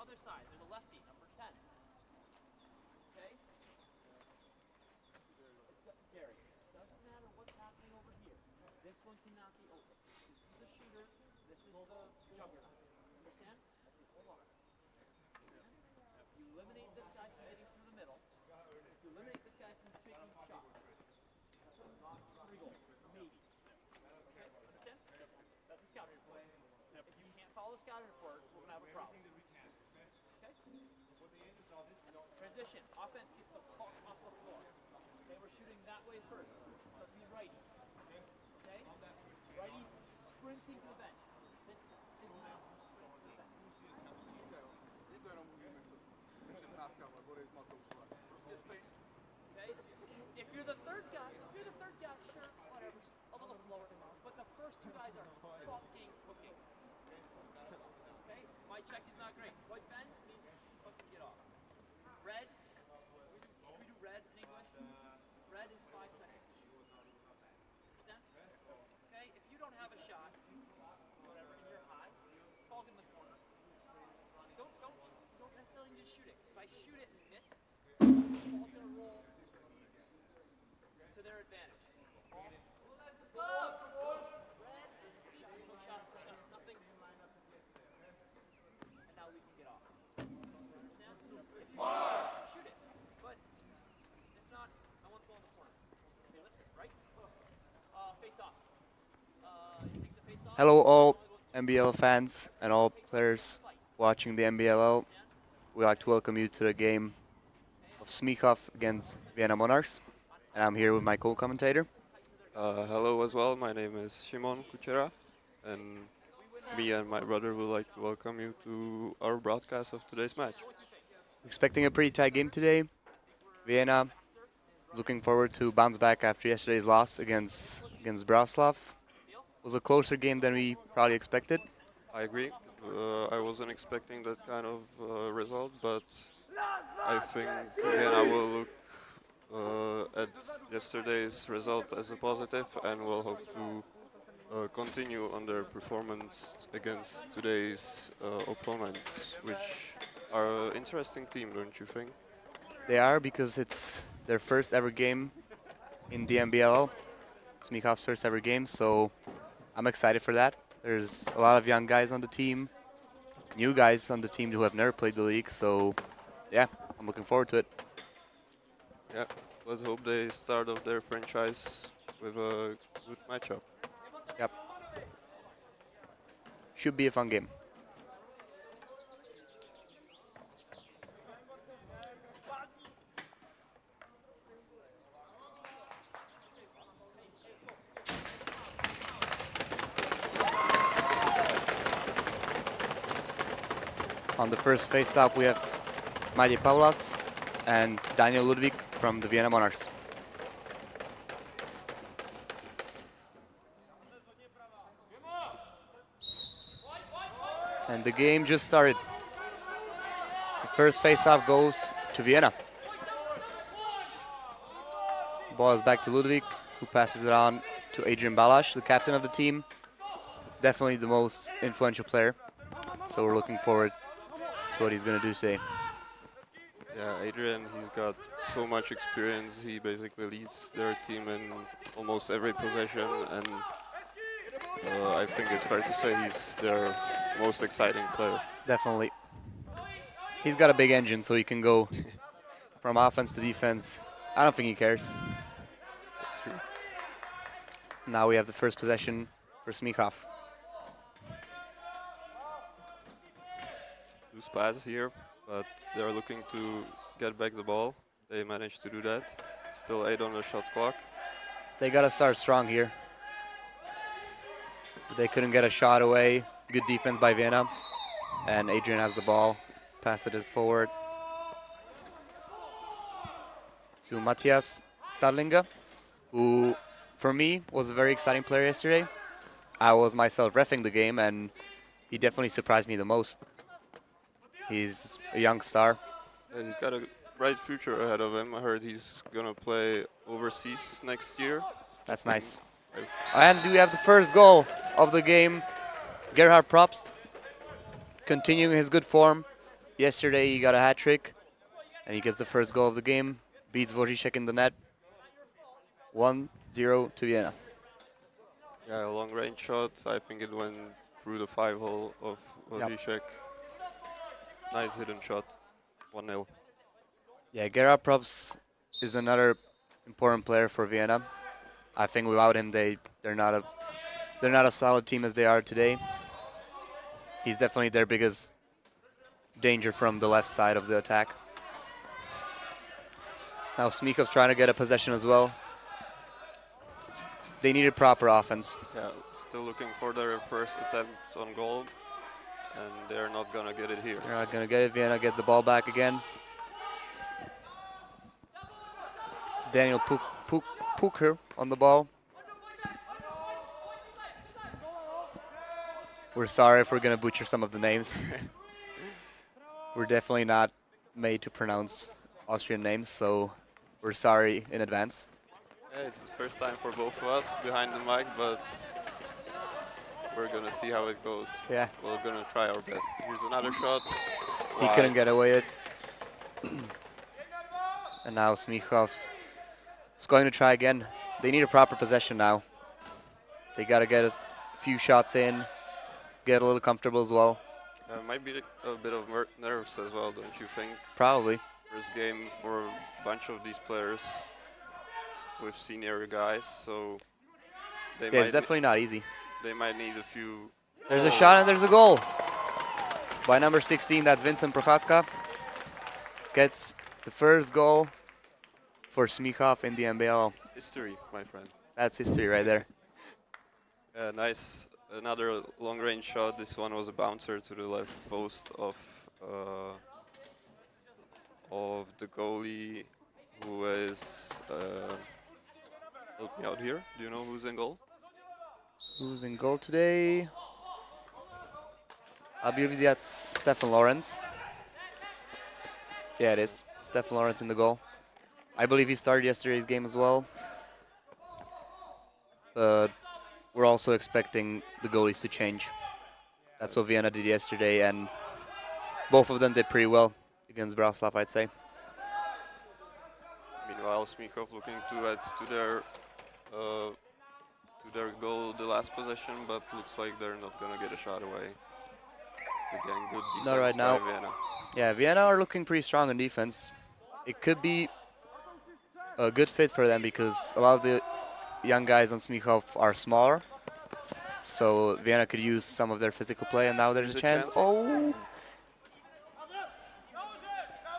Other side, there's a lefty, number 10. Okay? Gary, doesn't matter what's happening over here. This one cannot be open. This is the shooter. This is the juggernaut. Understand? Hold on. You eliminate this guy from getting through the middle. You eliminate this guy from taking the shot. 3 goals, maybe. Okay? Understand? That's a scouting report. If you can't follow the scouting report, we're gonna have a problem. Okay? Transition. Offense gets the puck off the floor. Okay, we're shooting that way first. So it's be righty. Okay? Righty sprinting to the bench. This is not sprint to the bench. Okay? If you're the third guy, sure, whatever, a little slower. But the first 2 guys are fucking cooking. Okay? My check is not great. White Ben means fucking get off. Red, we do red in English. Red is 5 seconds to shoot. Understand? Okay? If you don't have a shot, whatever, and you're high, ball in the corner. Don't necessarily just shoot it. If I shoot it and miss, the ball's gonna roll to their advantage. Ball. Red, shot, nothing. And now we can get off. Understand? If you shoot it. But if not, I want the ball in the corner. Okay, listen, right? Face off. You take the face off. Hello all NBL fans and all players watching the NBLL. We'd like to welcome you to the game of Smíchov against Vienna Monarchs. And I'm here with my co-commentator. Hello as well, my name is Shimon Kuchera, and me and my brother would like to welcome you to our broadcast of today's match. We're expecting a pretty tight game today. Vienna is looking forward to bounce back after yesterday's loss against Bratislava. It was a closer game than we probably expected. I agree. I wasn't expecting that kind of result, but I think Vienna will look at yesterday's result as a positive and will hope to continue on their performance against today's opponents, which are an interesting team, don't you think? They are, because it's their first ever game in the NBLL. Smíchov's first ever game, so I'm excited for that. There's a lot of young guys on the team, new guys on the team who have never played the league, so yeah, I'm looking forward to it. Yeah, let's hope they start off their franchise with a good matchup. Yep. Should be a fun game. On the first face-up, we have Matěj Paulas and Daniel Ludvík from the Vienna Monarchs. And the game just started. The first face-off goes to Vienna. Ball is back to Ludvík, who passes it on to Adrian Balash, the captain of the team. Definitely the most influential player. So we're looking forward to what he's going to do today. Yeah, Adrian, he's got so much experience. He basically leads their team in almost every possession, and I think it's fair to say he's their most exciting player. Definitely. He's got a big engine, so he can go from offense to defense. I don't think he cares. That's true. Now we have the first possession for Smíchov. Loose pass here, but they're looking to get back the ball. They managed to do that. Still 8 on the shot clock. They got to start strong here. But they couldn't get a shot away. Good defense by Vienna. And Adrian has the ball. Pass it forward to Matthias Stadlinga, who, for me, was a very exciting player yesterday. I was myself reffing the game, and he definitely surprised me the most. He's a young star. And he's got a bright future ahead of him. I heard he's going to play overseas next year. That's nice. And we have the first goal of the game. Gerhard Probst, continuing his good form. yesterday he got a hat trick, and he gets the first goal of the game. Beats Wojciech in the net. 1-0 to Vienna. Yeah, a long range shot. I think it went through the 5-hole of Wojciech. Nice hidden shot. 1-0. Yeah, Gerard Props is another important player for Vienna. I think without him, they're not a solid team as they are today. He's definitely their biggest danger from the left side of the attack. Now Smikov's trying to get a possession as well. They needed proper offense. Yeah, still looking for their first attempt on goal, and they're not gonna get it here. They're not gonna get it. Vienna get the ball back again. It's Daniel Puker on the ball. We're sorry if we're gonna butcher some of the names. We're definitely not made to pronounce Austrian names, so we're sorry in advance. Yeah, it's the first time for both of us behind the mic, but we're gonna see how it goes. Yeah. We're gonna try our best. Here's another shot. He couldn't get away with it. And now Smichov is going to try again. They need a proper possession now. They gotta get a few shots in, get a little comfortable as well. Might be a bit of nerves as well, don't you think? Probably. First game for a bunch of these players with senior guys, so they Yeah, it's definitely not easy. They might need a few. There's a shot and there's a goal. By number 16, that's Vincent Prochaska. Gets the first goal for Smichov in the NBLL. History, my friend. That's history right there. Nice. Another long-range shot. This one was a bouncer to the left post of the goalie, who is. Help me out here. Do you know who's in goal? Who's in goal today? I believe that's Stefan Lawrence. Yeah, it is. Stefan Lawrence in the goal. I believe he started yesterday's game as well. But we're also expecting the goalies to change. That's what Vienna did yesterday, and both of them did pretty well against Bratislava, I'd say. Meanwhile, Smichov looking to add to their goal the last possession, but looks like they're not gonna get a shot away. Again, good defense Not right now. by Vienna. Yeah, Vienna are looking pretty strong in defense. It could be a good fit for them because a lot of the young guys on Smichov are smaller. So Vienna could use some of their physical play, and now there's a chance. Oh!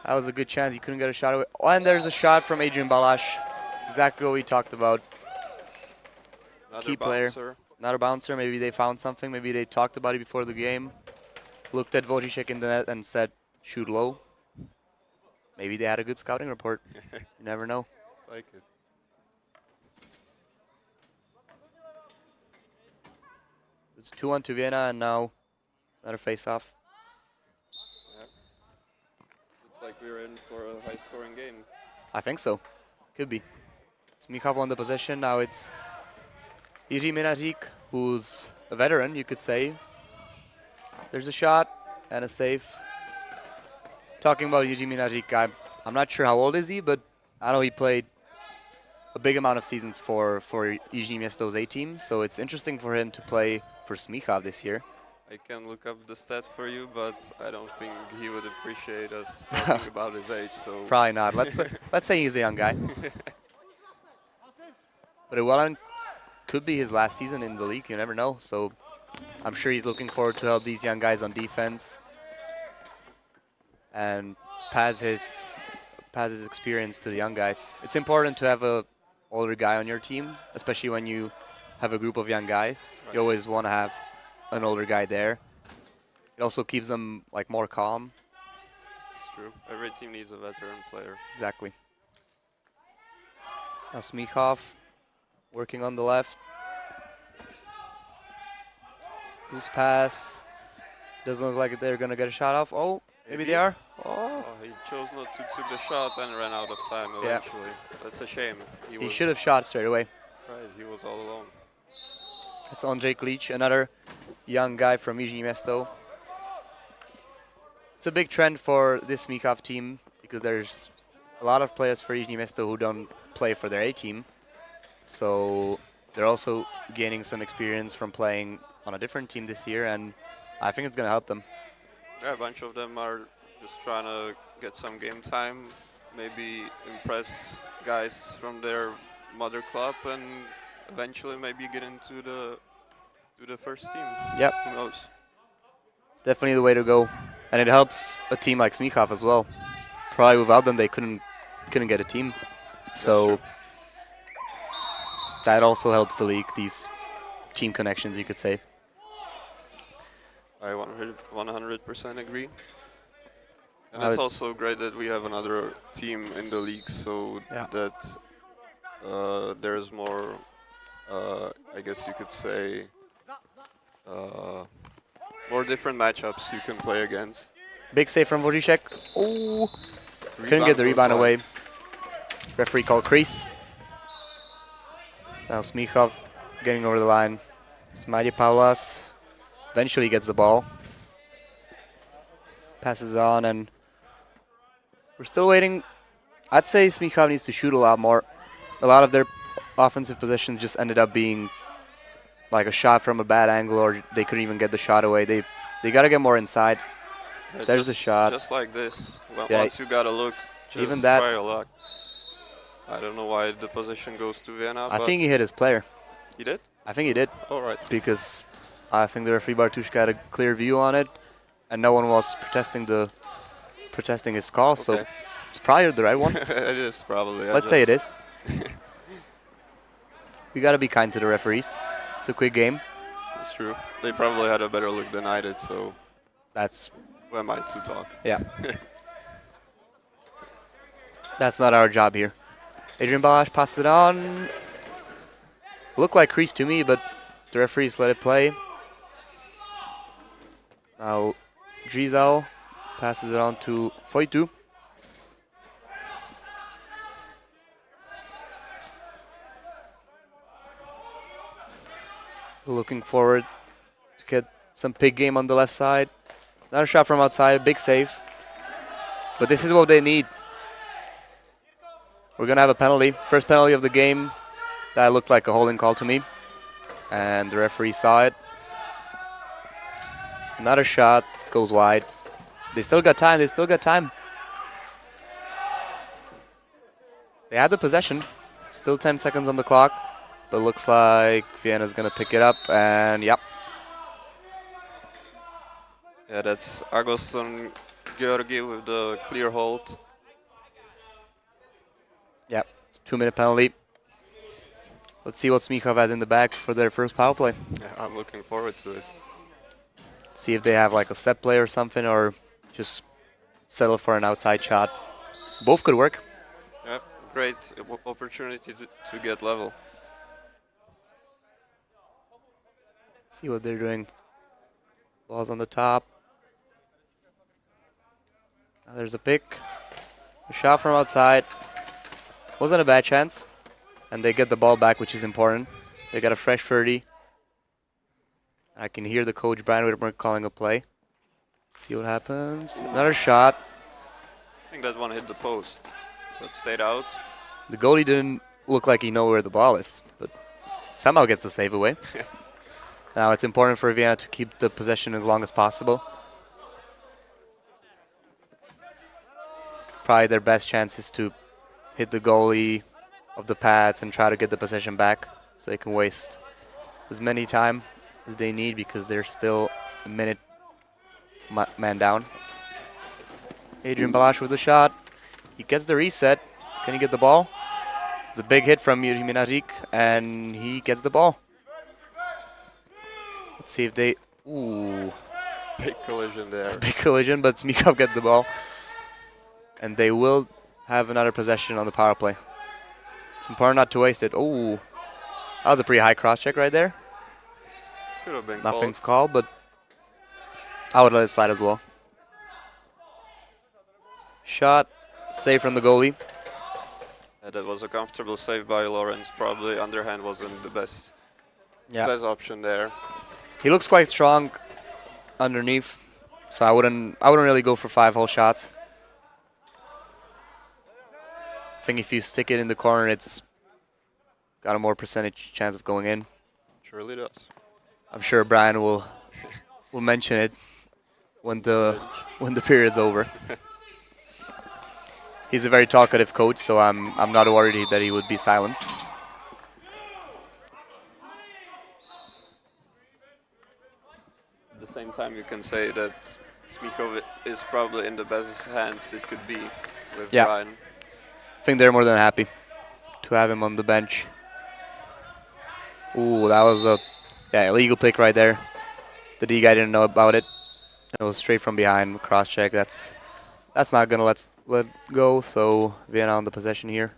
That was a good chance. He couldn't get a shot away. Oh, and there's a shot from Adrian Balash. Exactly what we talked about. Another Key bouncer. player. Not a bouncer. Maybe they found something. Maybe they talked about it before the game. Looked at Wojciech in the net and said, shoot low. Maybe they had a good scouting report. You never know. It's like it. It's 2-1 to Vienna, and now another face-off. Yeah. Looks like we're in for a high-scoring game. I think so. Could be. Smichov won the possession. Now it's Jiří Minařík, who's a veteran, you could say. There's a shot and a save. Talking about Jiří Minařík, I'm not sure how old is he, but I know he played a big amount of seasons for Jiří Město's A team, so it's interesting for him to play for Smichov this year. I can look up the stat for you, but I don't think he would appreciate us talking about his age. So Probably not. Let's say he's a young guy. But Llewellyn could be his last season in the league. You never know. So I'm sure he's looking forward to help these young guys on defense and pass his experience to the young guys. It's important to have a older guy on your team, especially when you have a group of young guys. Right. You always want to have an older guy there. It also keeps them like more calm. it's true. Every team needs a veteran player. Exactly. Now Smichov working on the left. Loose pass. Doesn't look like they're gonna get a shot off. Oh, maybe they are. Oh. He chose not to take the shot and ran out of time eventually. That's a shame. He should have shot straight away. Right, he was all alone. That's Ondřej Klíč, another young guy from Jižní Město. It's a big trend for this Smíchov team because there's a lot of players for Jižní Město who don't play for their A team. So they're also gaining some experience from playing on a different team this year, and I think it's going to help them. Yeah, a bunch of them are just trying to get some game time, maybe impress guys from their mother club, and eventually maybe get into the first team. Yep. Who knows? It's definitely the way to go, and it helps a team like Smíchov as well. Probably without them, they couldn't get a team. So that also helps the league, these team connections, you could say. I 100% agree. And Uh, it's also great that we have another team in the league, so Yeah. that there's more, I guess you could say, more different matchups you can play against. Big save from Voříšek. Oh, couldn't get the goes rebound wide. away. Referee called crease. Now Smíchov getting over the line. Smadě Paulas eventually gets the ball. Passes on, and we're still waiting. I'd say Smíchov needs to shoot a lot more. A lot of their offensive possessions just ended up being like a shot from a bad angle, or they couldn't even get the shot away. They got to get more inside. Yeah, There's a shot. Just like this. Yeah. Once you got to look, just Even that- try your luck. I don't know why the possession goes to Vienna, I but think he hit his player. he did? I think he did, All right. because I think the referee Bartuška had a clear view on it, and no one was protesting his call. So Okay. it's probably the right one. It is probably. Let's say it is. We got to be kind to the referees. It's a quick game. It's true. They probably had a better look than I did, so That's who am I to talk? Yeah. That's not our job here. Adrian Balash passes it on. Looked like crease to me, but the referees let it play. Now Drizel passes it on to Foitu. Looking forward to get some big game on the left side. Another shot from outside, big save. But this is what they need. We're going to have a penalty. First penalty of the game. That looked like a holding call to me. And the referee saw it. Another shot, goes wide. They still got time, They had the possession. Still 10 seconds on the clock. But looks like Vienna's going to pick it up, and yep. Yeah, that's Agoston Georgi with the clear hold. Yep, it's a 2-minute penalty. Let's see what Smíchov has in the bag for their first power play. Yeah, I'm looking forward to it. See if they have like a set play or something, or just settle for an outside shot. Both could work. Yeah, great opportunity to get level. See what they're doing. Ball's on the top. Now there's a pick. A shot from outside. Wasn't a bad chance. And they get the ball back, which is important. They got a fresh 30. I can hear the coach, Brian Whitmer, calling a play. See what happens. Another shot. I think that one hit the post, but stayed out. The goalie didn't look like he knew where the ball is, but somehow gets the save away. Now it's important for Vienna to keep the possession as long as possible. Probably their best chance is to hit the goalie of the pads and try to get the possession back so they can waste as many time as they need, because they're still a minute man down. Adrian Balash with a shot. He gets the reset. Can he get the ball? It's a big hit from Jiří Minařík, and he gets the ball. Let's see if they... Ooh. Big collision there. Big collision, but Smíchov get the ball. And they will have another possession on the power play. It's important not to waste it. Ooh. That was a pretty high cross-check right there. Could have been Nothing's called, but I would let it slide as well. Shot. Save from the goalie. Yeah, that was a comfortable save by Lawrence. Probably underhand wasn't the best option there. He looks quite strong underneath. So I wouldn't really go for 5 whole shots. I think if you stick it in the corner, it's got a more percentage chance of going in. Surely does. I'm sure Brian will mention it when the period's over. He's a very talkative coach, so I'm not worried that he would be silent. At the same time, you can say that Smíchov is probably in the best hands it could be with Brian. I think they're more than happy to have him on the bench. Ooh, that was a illegal pick right there. The D guy didn't know about it. It was straight from behind, cross check. That's not gonna let go. So Vienna on the possession here.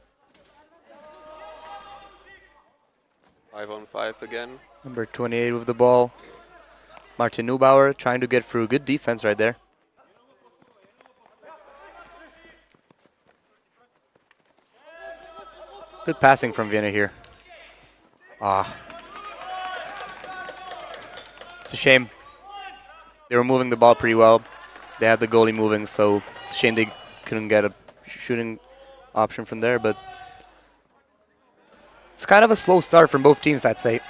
5-on-5 again. Number 28 with the ball. Martin Neubauer trying to get through. Good defense right there. Good passing from Vienna here. It's a shame. They were moving the ball pretty well. They had the goalie moving, so it's a shame they couldn't get a shooting option from there, but it's kind of a slow start from both teams, I'd say.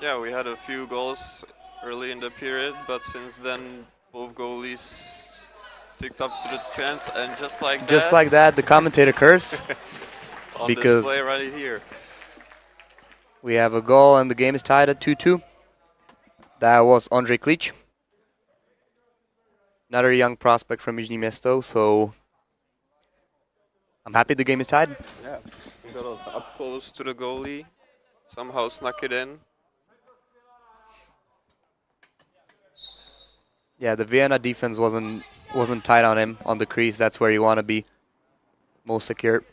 Yeah, we had a few goals early in the period, but since then both goalies ticked up to the chance, and just like that, the commentator curse on because display right here. We have a goal and the game is tied at 2-2. That was Ondřej Klíč. Another young prospect from Jižní Město, so I'm happy the game is tied. Yeah, we got up close to the goalie, somehow snuck it in. Yeah, the Vienna defense wasn't tight on him on the crease. That's where you want to be most secure.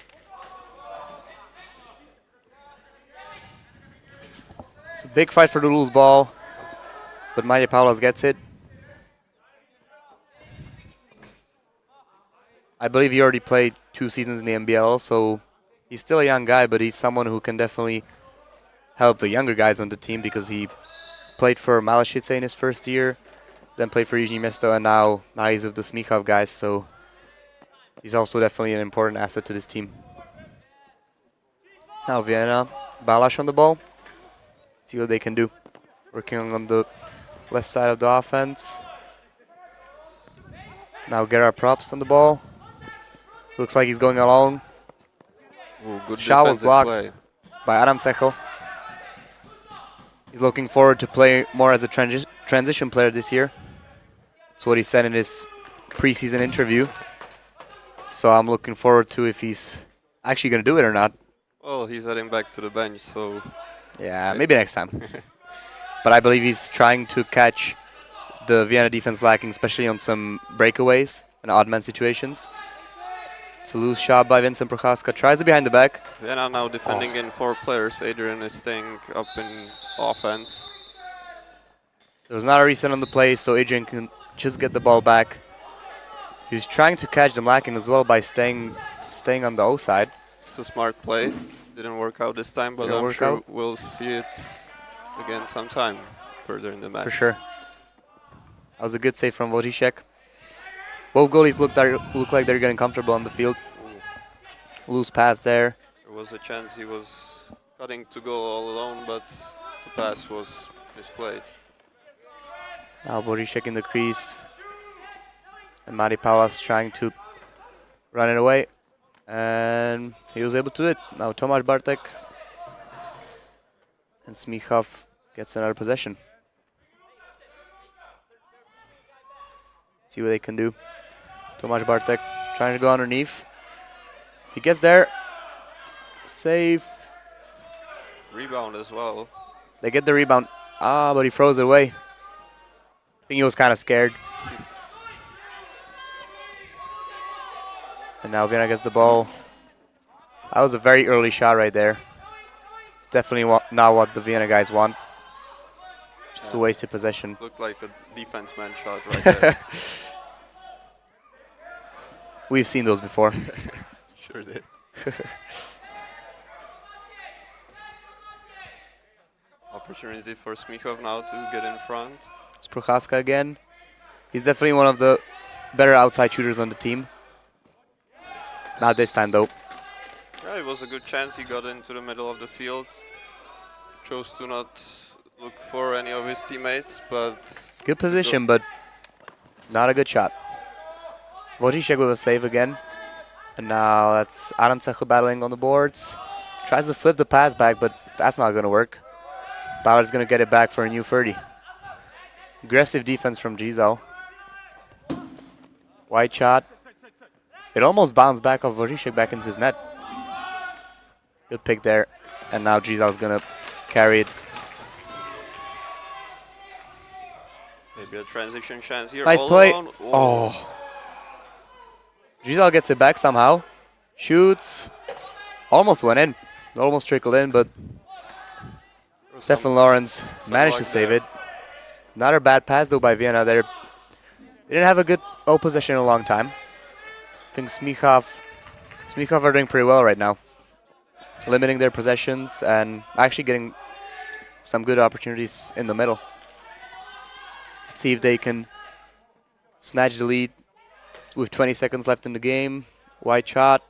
It's a big fight for the loose ball, but Maje Paulas gets it. I believe he already played 2 seasons in the NBLL, so he's still a young guy, but he's someone who can definitely help the younger guys on the team because he played for Malešice in his first year, then played for Jižní Město, and now he's with the Smíchov guys, so he's also definitely an important asset to this team. Now Vienna, Balaš on the ball. See what they can do. Working on the left side of the offense. Now Gerard Probst on the ball. Looks like he's going along. Ooh, good shot was blocked play by Adam Sechel. He's looking forward to play more as a transition player this year. That's what he said in his preseason interview. So I'm looking forward to if he's actually going to do it or not. Well, he's heading back to the bench, so... Yeah, maybe next time. But I believe he's trying to catch the Vienna defense lacking, especially on some breakaways and odd man situations. It's a loose shot by Vincent Prochaska. Tries it behind the back. Vienna now defending in 4 players. Adrian is staying up in offense. There was not a reset on the play, so Adrian can just get the ball back. He was trying to catch them lacking as well by staying on the O side. It's a smart play. Didn't work out this time, but I'm sure we'll see it again sometime further in the match. For sure. That was a good save from Wojciech. Both goalies look like they're getting comfortable on the field. Ooh. Loose pass there. There was a chance he was cutting to go all alone, but the pass was misplayed. Now Wojciech in the crease. And Mari Paulas trying to run it away. And he was able to do it. Now Tomáš Bartek. And Smíchov gets another possession. See what they can do. Tomáš Bartek trying to go underneath. He gets there. Save. Rebound as well. They get the rebound. But he throws it away. I think he was kind of scared. And now Vienna gets the ball. That was a very early shot right there. It's definitely not what the Vienna guys want. Just a wasted possession. Looked like a defense man shot right there. We've seen those before. Sure did. Opportunity for Smíchov now to get in front. It's Prochaska again. He's definitely one of the better outside shooters on the team. Not this time, though. Yeah, it was a good chance. He got into the middle of the field. Chose to not look for any of his teammates, but... Good position, but not a good shot. Wojciech with a save again. And now that's Adam Cechel battling on the boards. Tries to flip the pass back, but that's not going to work. Bauer's going to get it back for a new 30. Aggressive defense from Giselle. White shot. It almost bounced back off Wojciech back into his net. Good pick there. And now Giselle's going to carry it. Maybe a transition chance here. Nice all play. alone. Oh. Giselle gets it back somehow. Shoots. Almost went in. Almost trickled in, but Stefan Lawrence managed to save it. Not a bad pass though by Vienna there. They didn't have a good ball possession in a long time. I think Smichov are doing pretty well right now. Limiting their possessions and actually getting some good opportunities in the middle. Let's see if they can snatch the lead with 20 seconds left in the game. White shot.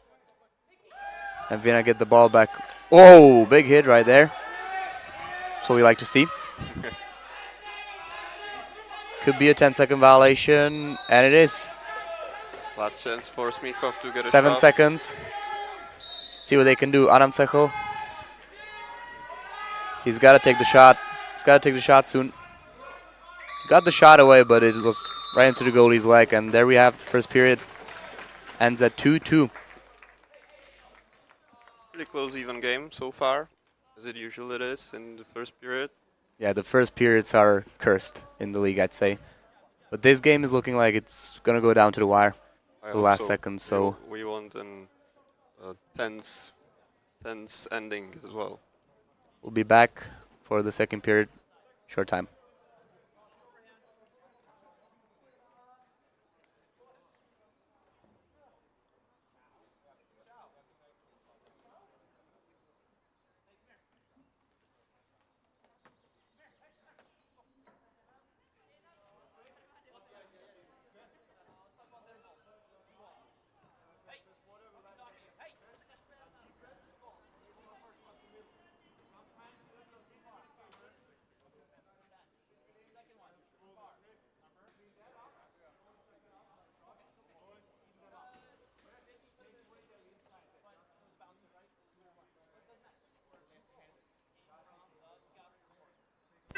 And Vienna get the ball back. Oh, big hit right there. That's what we like to see. Could be a 10-second violation, and it is. Last chance for Smichov to get a 7 shot. seconds. See what they can do. Adam Cechel. He's got to take the shot. He's got to take the shot soon. Got the shot away, but it was right into the goalie's leg, and there we have the first period. Ends at 2-2. Pretty close, even game so far, as it usually is in the first period. Yeah, the first periods are cursed in the league, I'd say. But this game is looking like it's going to go down to the wire, the last second. So we want a tense ending as well. We'll be back for the second period, short time.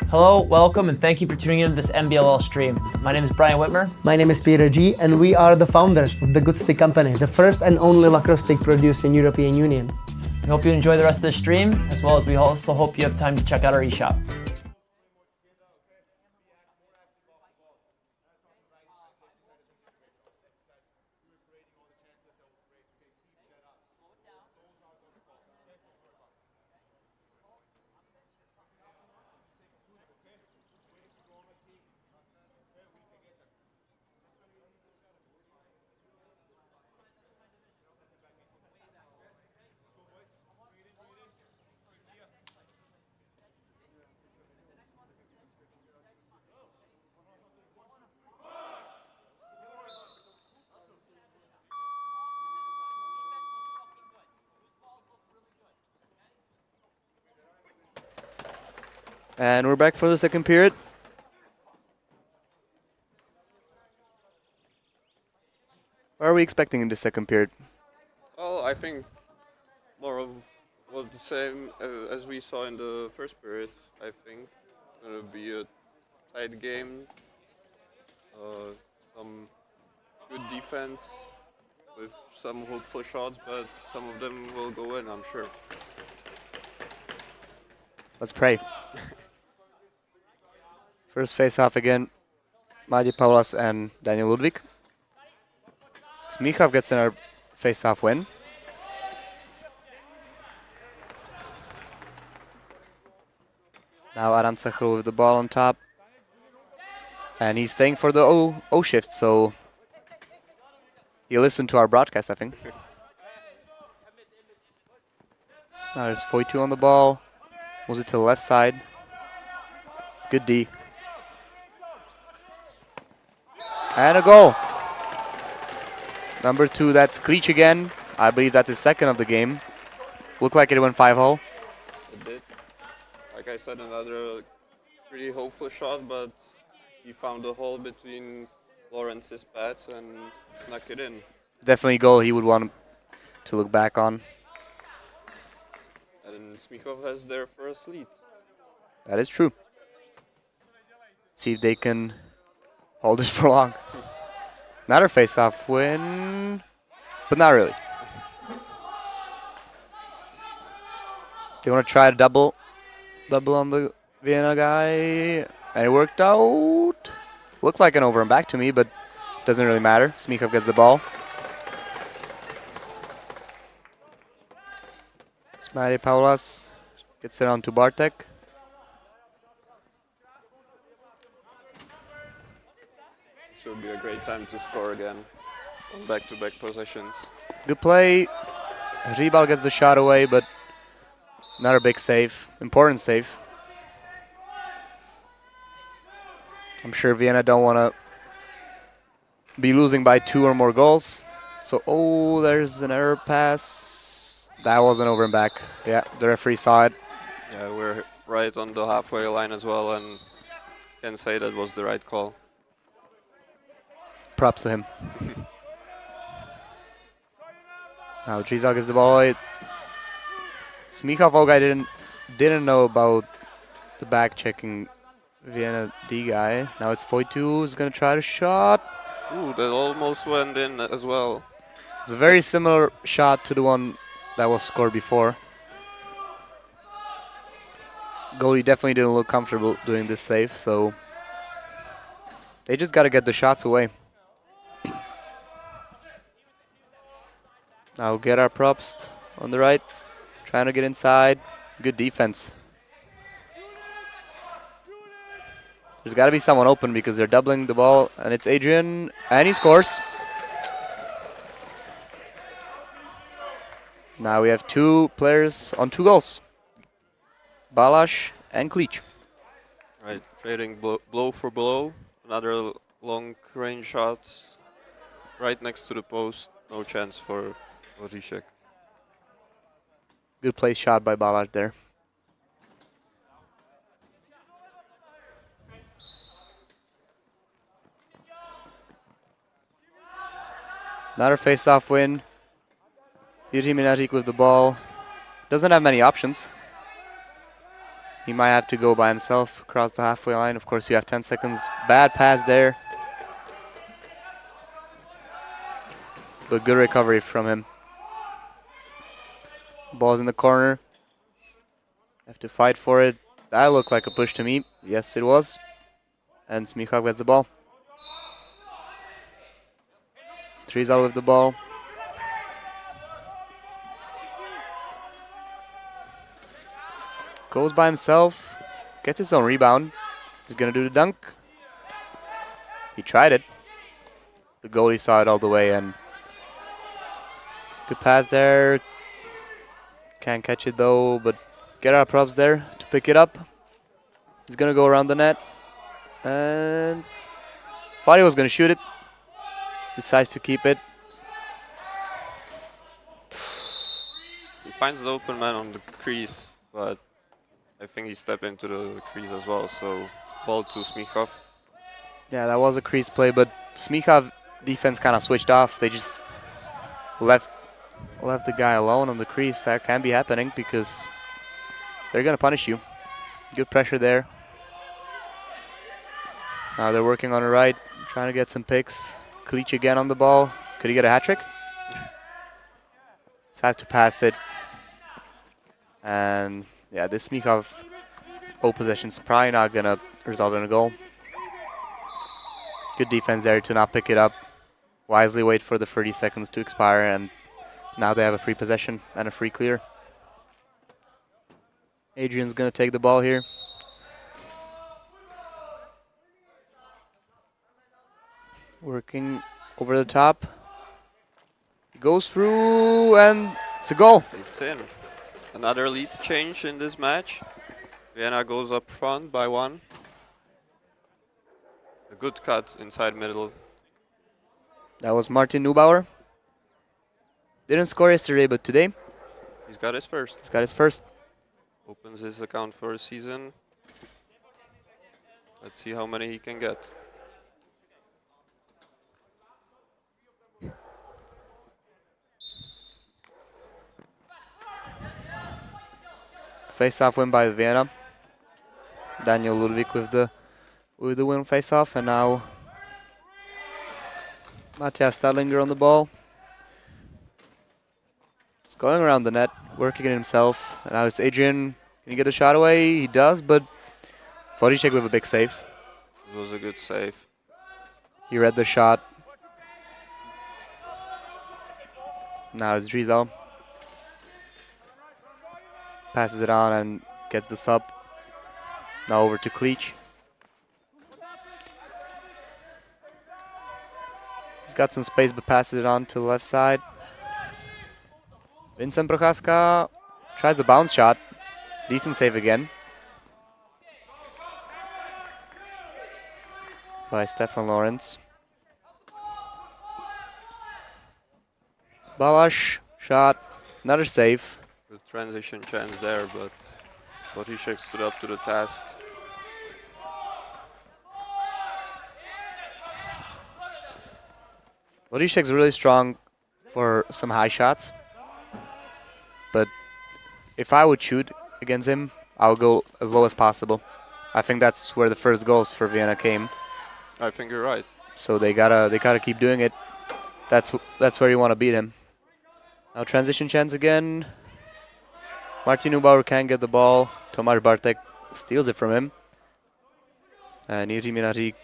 Hello, welcome, and thank you for tuning in to this NBLL stream. My name is Brian Whitmer. My name is Peter G, and we are the founders of the Good Stick Company, the first and only lacrosse stick produced in European Union. We hope you enjoy the rest of the stream, as well as we also hope you have time to check out our eShop. And we're back for the second period. What are we expecting in the second period? Well, I think more of what the same as we saw in the first period. I think it'll be a tight game, some good defense with some hopeful shots, but some of them will go in, I'm sure. Let's pray. First face-off again, Maciej Paulas and Daniel Ludwig. Smichov gets in our face-off win. Now Adam Cechel with the ball on top. And he's staying for the O shift, so he listened to our broadcast, I think. Now there's Foytu on the ball. Moves it to the left side. Good D. And a goal. Number 2, that's Klic again. I believe that's his second of the game. Looked like it went 5-hole. It did. Like I said, another pretty hopeful shot, but he found a hole between Lawrence's pads and snuck it in. Definitely a goal he would want to look back on. And Smichov has their first lead. That is true. See if they can hold it for long. Another face-off win, but not really. They want to try to double on the Vienna guy, and it worked out. Looked like an over and back to me, but doesn't really matter. Smichov gets the ball. Smiley Paulas gets it on to Bartek. This would be a great time to score again on back-to-back possessions. Good play. Ribal gets the shot away, but not a big save. Important save. I'm sure Vienna don't want to be losing by 2 or more goals. So, oh, there's an error pass. That wasn't over and back. Yeah, the referee saw it. Yeah, we're right on the halfway line as well, and can say that was the right call. Props to him. Now Gizal gets the ball away. Smichov guy didn't know about the back checking Vienna D guy. Now it's Foytu who's gonna try to shot. Ooh, that almost went in as well. It's a very similar shot to the one that was scored before. Goalie definitely didn't look comfortable doing this save, so they just gotta get the shots away. Now get our props on the right, trying to get inside. Good defense. There's got to be someone open because they're doubling the ball, and it's Adrian, and he scores. Now we have 2 players on 2 goals. Balash and Klic. Right, trading blow for blow. Another long range shot right next to the post. No chance for Zizek. Good place shot by Balash there. Another face-off win. Yuri Minatic with the ball. Doesn't have many options. He might have to go by himself across the halfway line. Of course, you have 10 seconds. Bad pass there. But good recovery from him. Ball's in the corner. Have to fight for it. That looked like a push to me. Yes, it was. And Smichov gets the ball. Trizal with the ball. Goes by himself. Gets his own rebound. He's going to do the dunk. He tried it. The goalie saw it all the way, and good pass there. Can't catch it though, but get our props there to pick it up. He's going to go around the net. And thought he was going to shoot it. Decides to keep it. He finds the open man on the crease, but I think he stepped into the crease as well, so ball to Smichov. Yeah, that was a crease play, but Smichov defense kind of switched off. They just left the guy alone on the crease. That can be happening because they're going to punish you. Good pressure there. Now they're working on the right, trying to get some picks. Klic again on the ball. Could he get a hat trick? Just has to pass it. And yeah, this Smichov possession's probably not going to result in a goal. Good defense there to not pick it up. Wisely wait for the 30 seconds to expire, and now they have a free possession and a free clear. Adrian's going to take the ball here. Working over the top. Goes through, and it's a goal. It's in. Another lead change in this match. Vienna goes up front by 1. A good cut inside middle That was Martin Neubauer. Didn't score yesterday, but today He's got his first. he's got his first. Opens his account for a season. Let's see how many he can get. Face-off win by Vienna. Daniel Ludwig with the win face-off, and now Matthias Stadlinger on the ball. He's going around the net, working it himself. And now it's Adrian. Can he get the shot away? He does, but Vodicek with a big save. It was a good save. He read the shot. Now it's Drizel. Passes it on and gets the sub. Now over to Klich. He's got some space but passes it on to the left side. Vincent Prochaska tries the bounce shot. Decent save again by Stefan Lawrence. Balash shot, another save. Good transition chance there, but Vodicek stood up to the task. Vodicek's really strong for some high shots, but if I would shoot against him, I would go as low as possible. I think that's where the first goals for Vienna came. I think you're right. So they gotta keep doing it. That's where you want to beat him. Now transition chance again. Martin Neubauer can't get the ball. Tomáš Bartek steals it from him. And Jiří Minařík,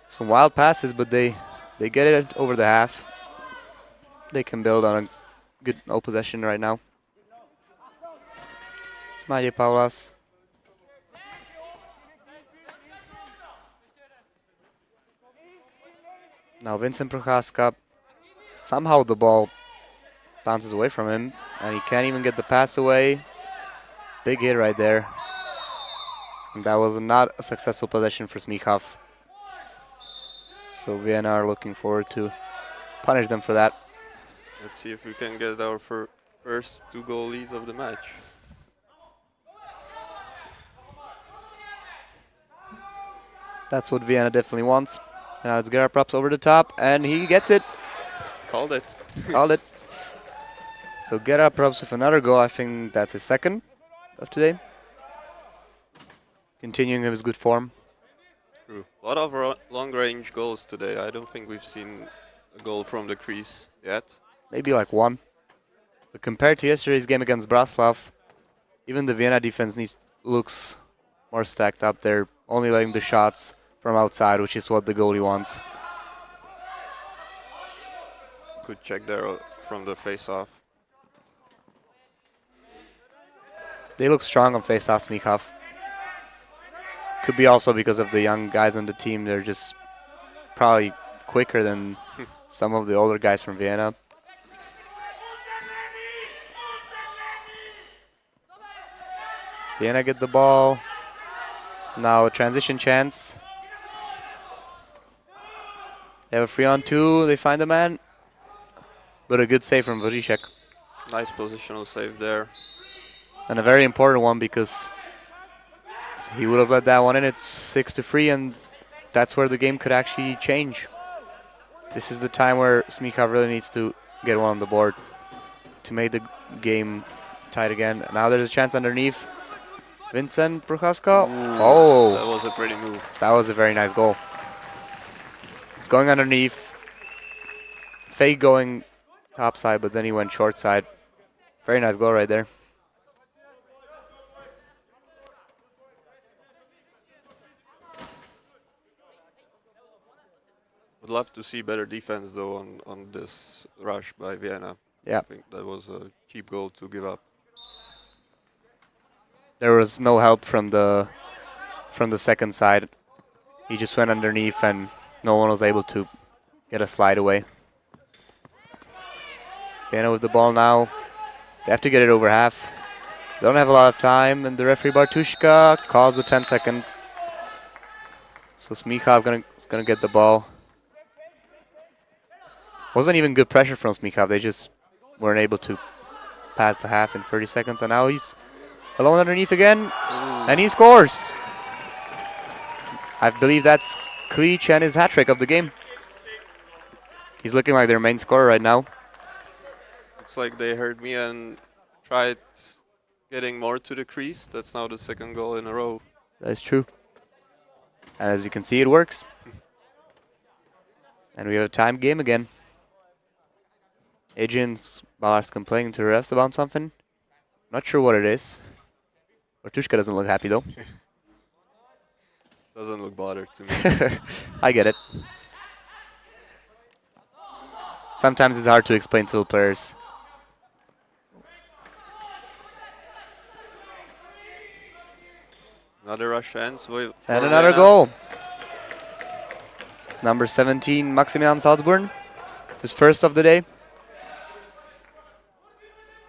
some wild passes, but they get it over the half. They can build on a good no possession right now. It's Matěj Paulas. Now Vincent Prochaska. Somehow the ball bounces away from him, and he can't even get the pass away. Big hit right there. And that was not a successful possession for Smichov. So Vienna are looking forward to punish them for that. Let's see if we can get our first 2-goal lead of the match. That's what Vienna definitely wants. And now it's Gerard Props over the top, and he gets it. Called it. Called it. So Gerard Props with another goal. I think that's his second of today. Continuing his good form. True. A lot of long-range goals today. I don't think we've seen a goal from the crease yet. Maybe like one. But compared to yesterday's game against Braslav, even the Vienna defense looks more stacked up. They're only letting the shots from outside, which is what the goalie wants. Good check there from the face-off. They look strong on face-off, Smichov. Could be also because of the young guys on the team. They're just probably quicker than some of the older guys from Vienna. Vienna get the ball. Now a transition chance. They have a 3-on-2. They find the man. But a good save from Vodicek. Nice positional save there. And a very important one, because if he would have let that one in, it's 6-3, and that's where the game could actually change. This is the time where Smichov really needs to get one on the board to make the game tight again. Now there's a chance underneath. Vincent Prochaska. Oh, that was a pretty move. That was a very nice goal. It's going underneath. Fake going top side, but then he went short side. Very nice goal right there. Would love to see better defense though on this rush by Vienna. Yeah. I think that was a cheap goal to give up. There was no help from the second side. He just went underneath and no one was able to get a slide away. Vienna with the ball now. They have to get it over half. They don't have a lot of time, and the referee Bartushka calls the 10-second. So Smichov is gonna get the ball. Wasn't even good pressure from Smichov. They just weren't able to pass the half in 30 seconds. And now he's alone underneath again. And he scores. I believe that's Klic and his hat trick of the game. He's looking like their main scorer right now. Looks like they heard me and tried getting more to the crease. That's now the second goal in a row. That is true. And as you can see, it works. And we have a time game again. Adrian Balars complaining to the refs about something. Not sure what it is. Bartushka doesn't look happy though. Doesn't look bothered to me. I get it. Sometimes it's hard to explain to the players. Another rush ends. And another goal. It's number 17, Maximilian Salzburn. His first of the day.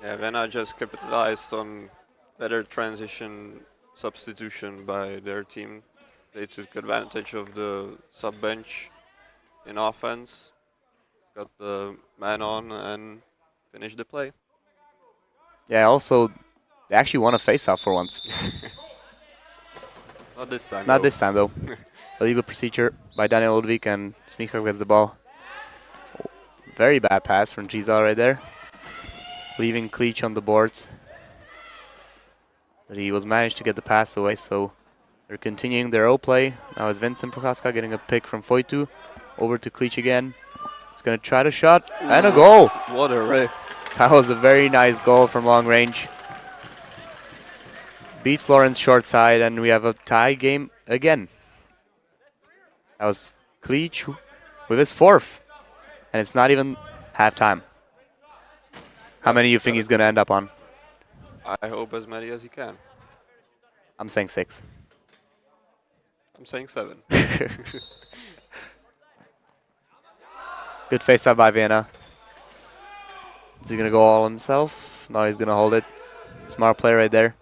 Yeah, Vienna just capitalized on better transition substitution by their team. They took advantage of the sub-bench in offense, got the man on and finished the play. Yeah, also, they actually won a face-off for once. Not this time. Not this time, though. Illegal procedure by Daniel Ludwig, and Smichov gets the ball. Very bad pass from Gisal right there. Leaving Klic on the boards. But he was managed to get the pass away, so they're continuing their O play. Now it's Vincent Prochaska getting a pick from Foytu. Over to Klic again. He's going to try the shot, and a goal! What a rip. That was a very nice goal from long range. Beats Lawrence short side, and we have a tie game again. That was Klic with his fourth. And it's not even halftime. How many do you think he's going to end up on? I hope as many as he can. I'm saying 6. I'm saying 7. Good face-up by Vienna. Is he going to go all himself? No, he's going to hold it. Smart play right there.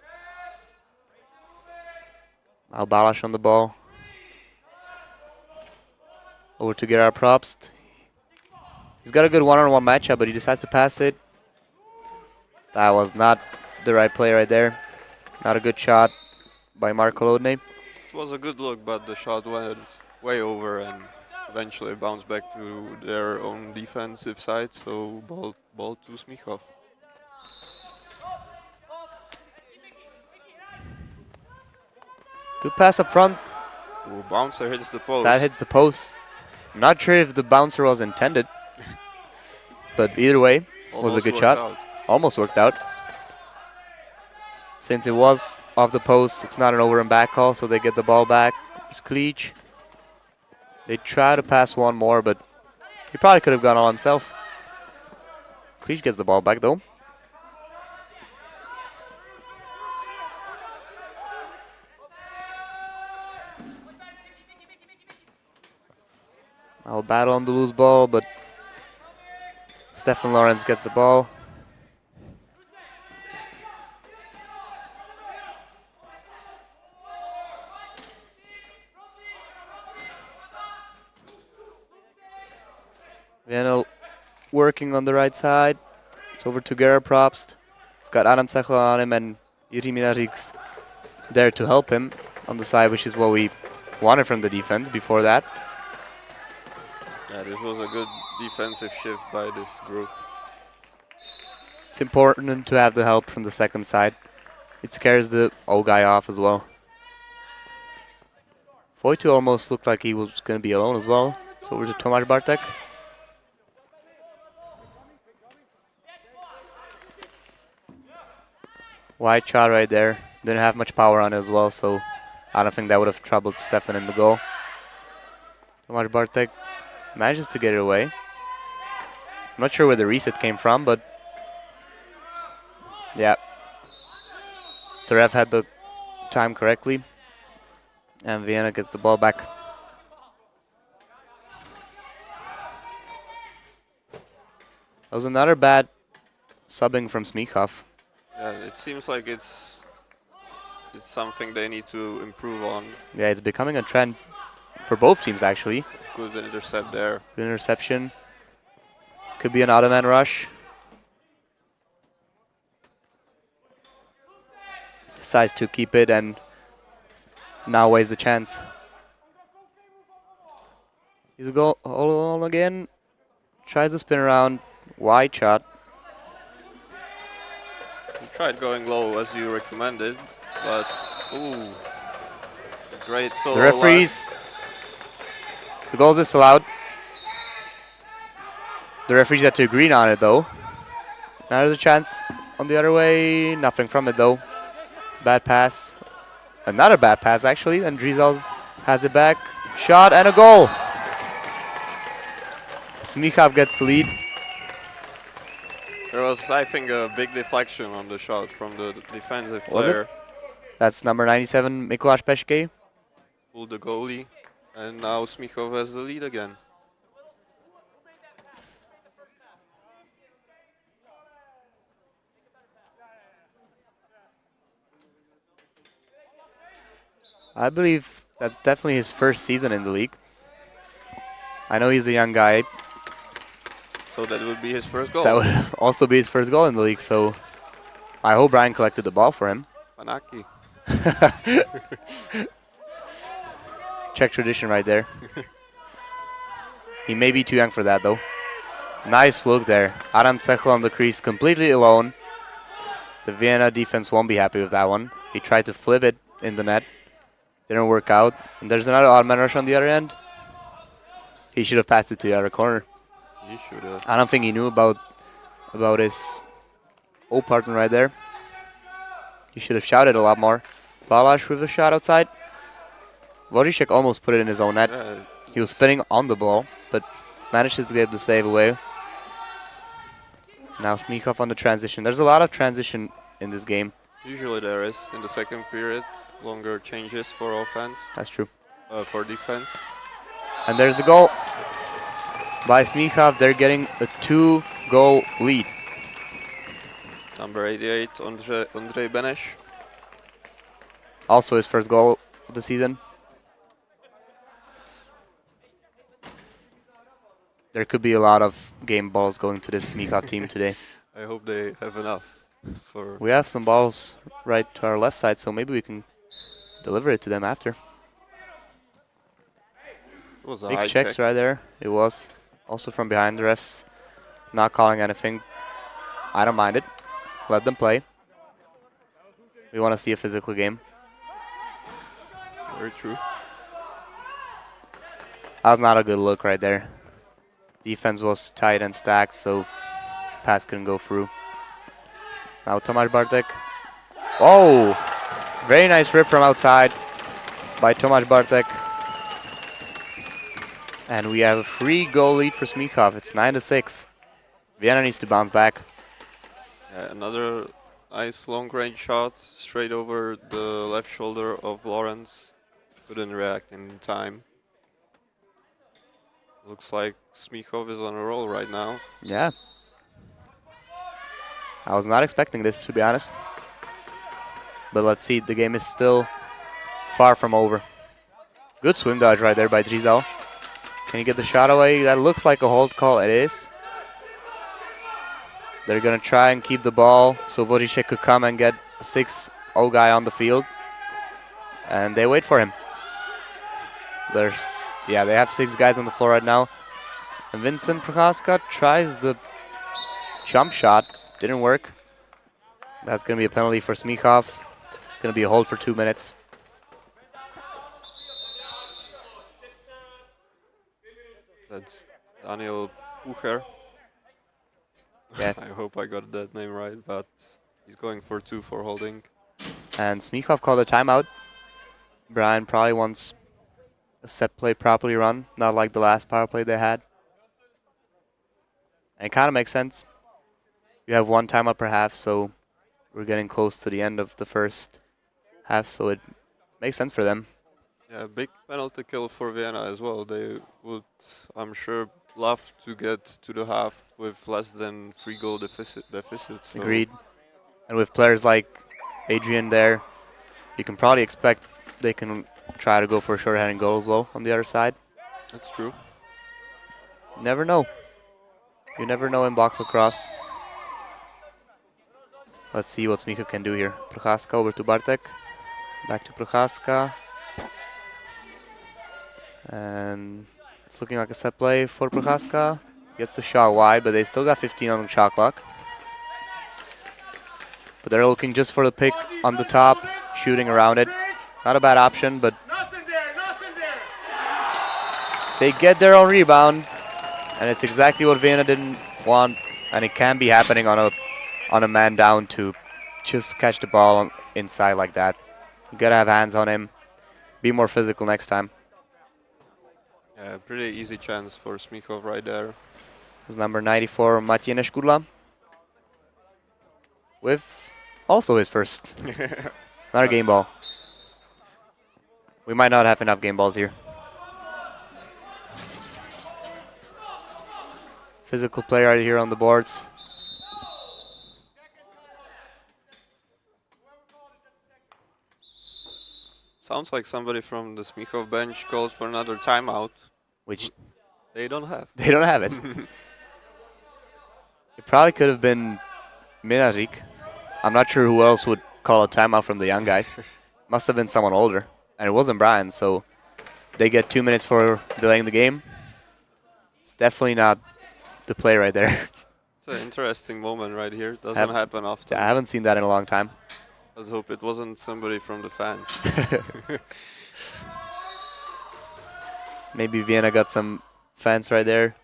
Now Balash on the ball. Over to Gerard Probst. He's got a good one-on-one matchup, but he decides to pass it. That was not the right play right there. Not a good shot by Mark Kolodny. It was a good look, but the shot went way over and eventually bounced back to their own defensive side, so ball to Smichov. Good pass up front. Ooh, bouncer hits the post. That hits the post. I'm not sure if the bouncer was intended, but either way, was a good shot. Out. Almost worked out. Since it was off the post, it's not an over and back call, so they get the ball back. It's Klic. They try to pass one more, but he probably could have gone all himself. Klic gets the ball back, though. Now a battle on the loose ball, but Stefan Lawrence gets the ball. Vienna working on the right side. It's over to Gerard Probst. It's got Adam Sechel on him and Yuri Minarix there to help him on the side, which is what we wanted from the defense before that. Yeah, this was a good defensive shift by this group. It's important to have the help from the second side. It scares the old guy off as well. Foytu almost looked like he was going to be alone as well. It's over to Tomasz Bartek. Wide shot right there. Didn't have much power on it as well, so I don't think that would have troubled Stefan in the goal. Tomasz Bartek manages to get it away. I'm not sure where the reset came from, but yeah. The ref had the time correctly, and Vienna gets the ball back. That was another bad subbing from Smichov. Yeah, it seems like it's something they need to improve on. Yeah, it's becoming a trend for both teams, actually. Good intercept there. Good interception. Could be an auto-man rush. Decides to keep it and now wastes the chance. He's a goal all alone again. Tries to spin around. Wide shot. He tried going low as you recommended, but ooh, great solo. The referees. The goal is disallowed. The referees had to agree on it though. Now there's a chance on the other way. Nothing from it though. Bad pass. Another bad pass actually. And Grizzlies has it back. Shot and a goal. Smichov gets the lead. There was, I think, a big deflection on the shot from the defensive Was it? player. That's number 97, Mikuláš Peške. Pulled the goalie, and now Smichov has the lead again. I believe that's definitely his first season in the league. I know he's a young guy. So that would be his first goal. That would also be his first goal in the league, so I hope Brian collected the ball for him. Panaki. Czech tradition right there. He may be too young for that though. Nice look there. Adam Cechel on the crease completely alone. The Vienna defense won't be happy with that one. He tried to flip it in the net. Didn't work out. And there's another odd man rush on the other end. He should have passed it to the other corner. He should have. I don't think he knew about his old partner right there. He should have shouted a lot more. Balash with a shot outside. Vodicek almost put it in his own net. Yeah, He was spinning on the ball, but manages to get the save away. Now Smichov on the transition. There's a lot of transition in this game. usually there is in the second period. Longer changes for offense, That's true. for defense. And there's the goal by Smichov. They're getting a 2-goal lead. Number 88, Ondrej Beneš. Also his first goal of the season. There could be a lot of game balls going to this Smichov team today. I hope they have enough for. We have some balls right to our left side, so maybe we can deliver it to them after. It was a Big high checks check. right there. It was. Also from behind, the refs not calling anything. I don't mind it. Let them play. We want to see a physical game. Very true. That was not a good look right there. Defense was tight and stacked, so pass couldn't go through. Now Tomáš Bartek. Oh! Very nice rip from outside by Tomáš Bartek. And we have a 3-goal lead for Smichov. It's 9-6. Vienna needs to bounce back. Yeah, another nice long-range shot straight over the left shoulder of Lawrence. Couldn't react in time. Looks like Smichov is on a roll right now. Yeah. I was not expecting this, to be honest. But let's see, the game is still far from over. Good swim dodge right there by Drizel. Can he get the shot away? That looks like a hold call. It is. They're going to try and keep the ball so Vodicek could come and get a 6-0 guy on the field. And they wait for him. They have 6 guys on the floor right now. And Vincent Prochaska tries the jump shot. Didn't work. That's going to be a penalty for Smichov. It's going to be a hold for 2 minutes. That's Daniel Pucher. Yeah. I hope I got that name right, but he's going for 2 for holding. And Smichov called a timeout. Brian probably wants a set play properly run, not like the last power play they had. And it kind of makes sense. You have 1 timeout per half, so we're getting close to the end of the first half, so it makes sense for them. Yeah, big penalty kill for Vienna as well. They would, I'm sure, love to get to the half with less than 3-goal deficit. So Agreed. And with players like Adrian there, you can probably expect they can try to go for a short-handed goal as well on the other side. That's true. Never know. You never know in box lacrosse. Let's see what Smíchov can do here. Procházka over to Bartek. Back to Procházka. And it's looking like a set play for Procházka. Gets the shot wide, but they still got 15 on the shot clock. But they're looking just for the pick on the top, shooting around it. Not a bad option, but they get their own rebound, and it's exactly what Vienna didn't want, and it can be happening on a man down to just catch the ball inside like that. You gotta have hands on him. Be more physical next time. Yeah, pretty easy chance for Smíchov right there. It's number 94, Matěj Neškudla, with also his first. Another game ball. We might not have enough game balls here. Physical play right here on the boards. Sounds like somebody from the Smíchov bench called for another timeout, Which they don't have. they don't have it. It probably could have been Minarik. I'm not sure who else would call a timeout from the young guys. Must have been someone older. And it wasn't Brian, so they get 2 minutes for delaying the game. It's definitely not the play right there. It's an interesting moment right here. Doesn't happen often. I haven't seen that in a long time. Let's hope it wasn't somebody from the fans. Maybe Vienna got some fans right there.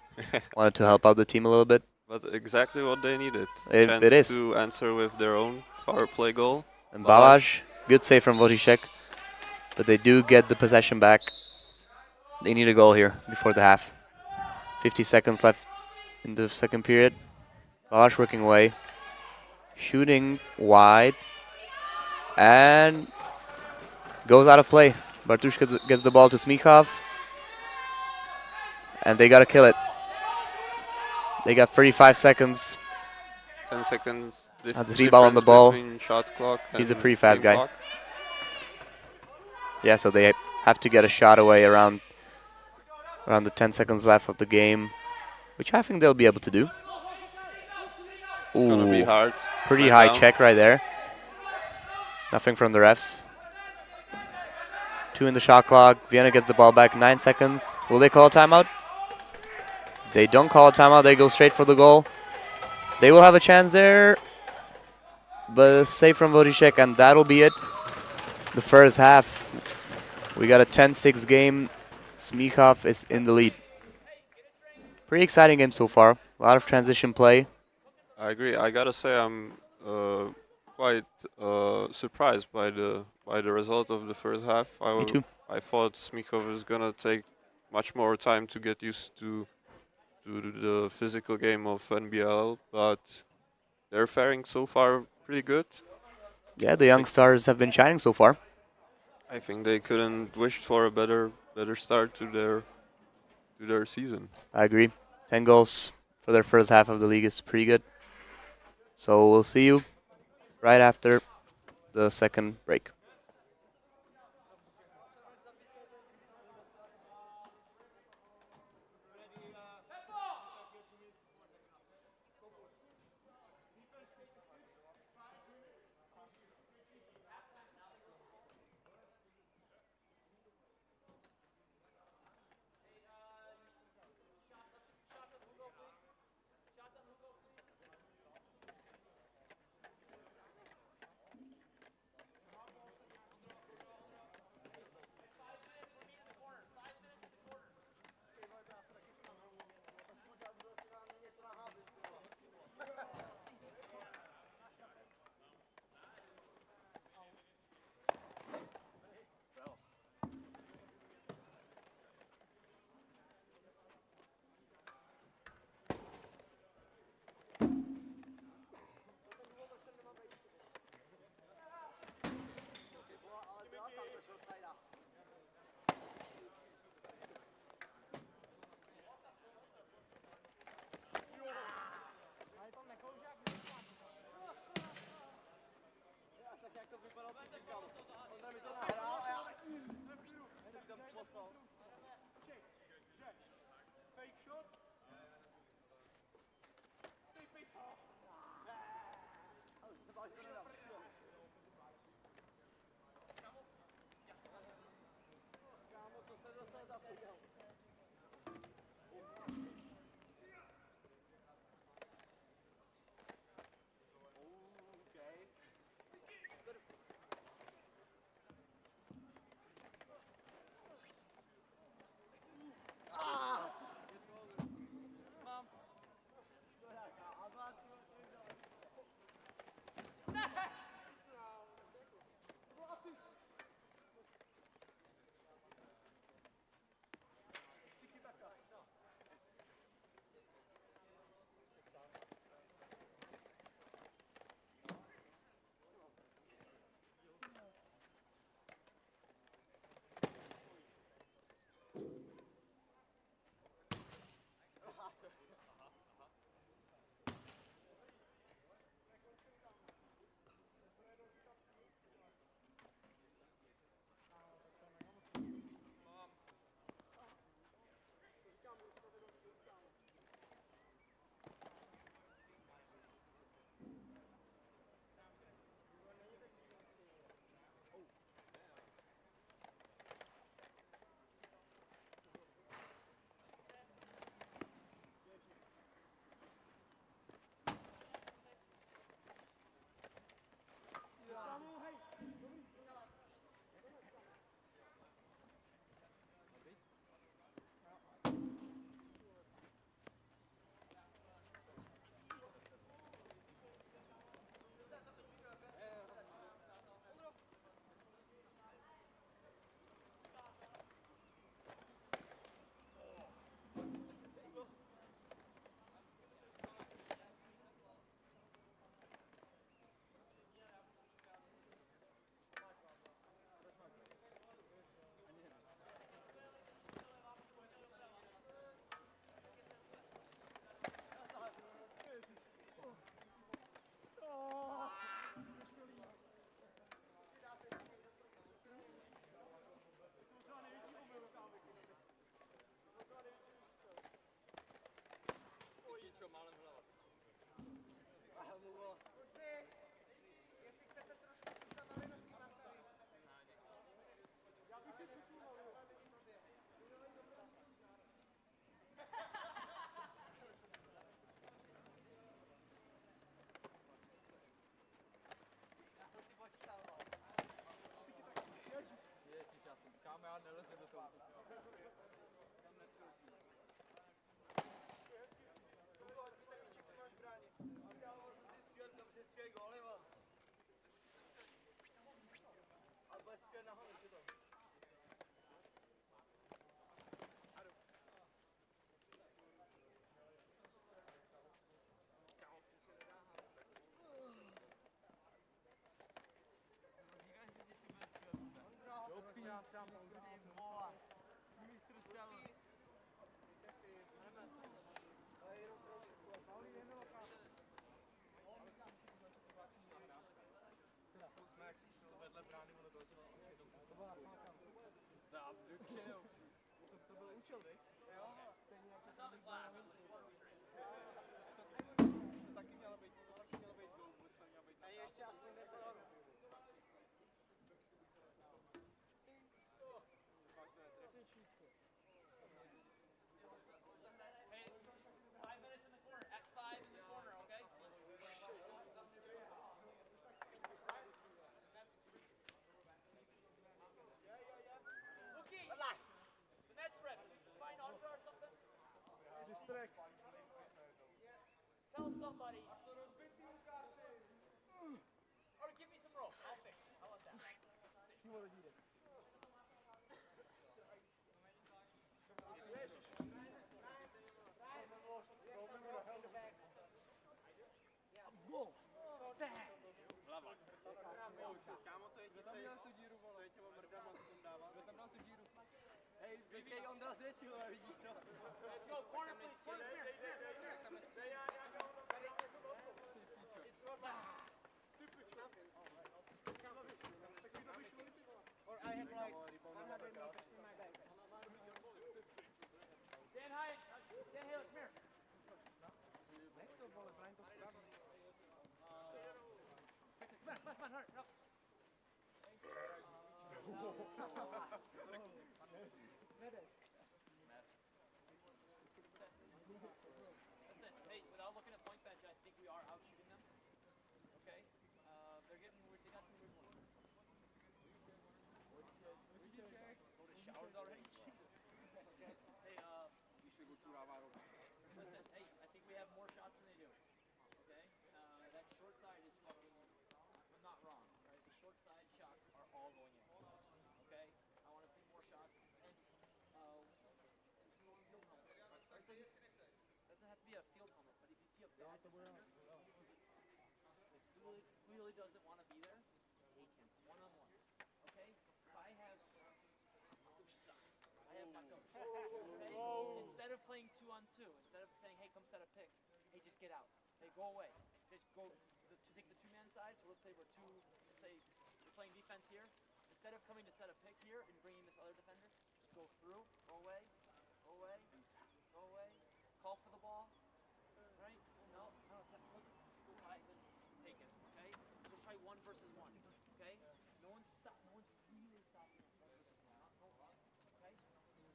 Wanted to help out the team a little bit. But exactly what they needed. It is. To answer with their own power play goal. And Balázs, good save from Voříšek. But they do get the possession back. They need a goal here before the half. 50 seconds left in the second period. Balázs working away. Shooting wide. And goes out of play. Bartuš gets the ball to Smíchov. And they got to kill it. They got 35 seconds. 10 seconds. That's 3 ball on the ball. Shot clock. He's a pretty fast guy. Clock. Yeah, so they have to get a shot away around the 10 seconds left of the game, which I think they'll be able to do. It's gonna be hard. Pretty high check right there. Nothing from the refs. 2 in the shot clock. Vienna gets the ball back. 9 seconds. Will they call a timeout? They don't call a timeout. They go straight for the goal. They will have a chance there. But a save from Voříšek, and that'll be it. The first half. We got a 10-6 game. Smíchov is in the lead. Pretty exciting game so far. A lot of transition play. I agree. I gotta say I'm quite surprised by the result of the first half. Me too. I thought Smíchov was gonna take much more time to get used to the physical game of NBLL, but they're faring so far pretty good. Yeah, the young stars have been shining so far. I think they couldn't wish for a better start to their season. I agree. 10 goals for their first half of the league is pretty good. So we'll see you right after the second break. Tell somebody. Or give me some rope. I'll fix it. How about that? Let's go, corner please, corner here. Or I have like 100 meters in my bag. Dan Hyatt, Dan Haley, come here. Come on, hurry, up. Listen, hey, without looking at point bench, I think we are out shooting them. Okay? They got some weird ones. Go to showers already? Hey, listen, hey, I think we have more shots than they do. Okay? That short side is fucking, I'm not wrong, right? The short side shots are all going in. Okay? I want to see more shots. And, field helmet. Doesn't have to be a field helmet, but if you see a bad defender, clearly doesn't want to be there, take him one-on-one. Okay? If I have, which sucks. I have my coach. Okay? Instead of playing 2-on-2, instead of saying, hey, come set a pick, hey, just get out. Hey, go away. Just go to take the two-man side. So let's say we're playing defense here. Instead of coming to set a pick here and bringing this other defender, just go through, go away, go away, go away. Call for the ball. Right? No, look, go try it, then take it. Okay? Just try 1 versus 1. Okay? No one's really stopping us 1 versus 1. Don't run. Okay?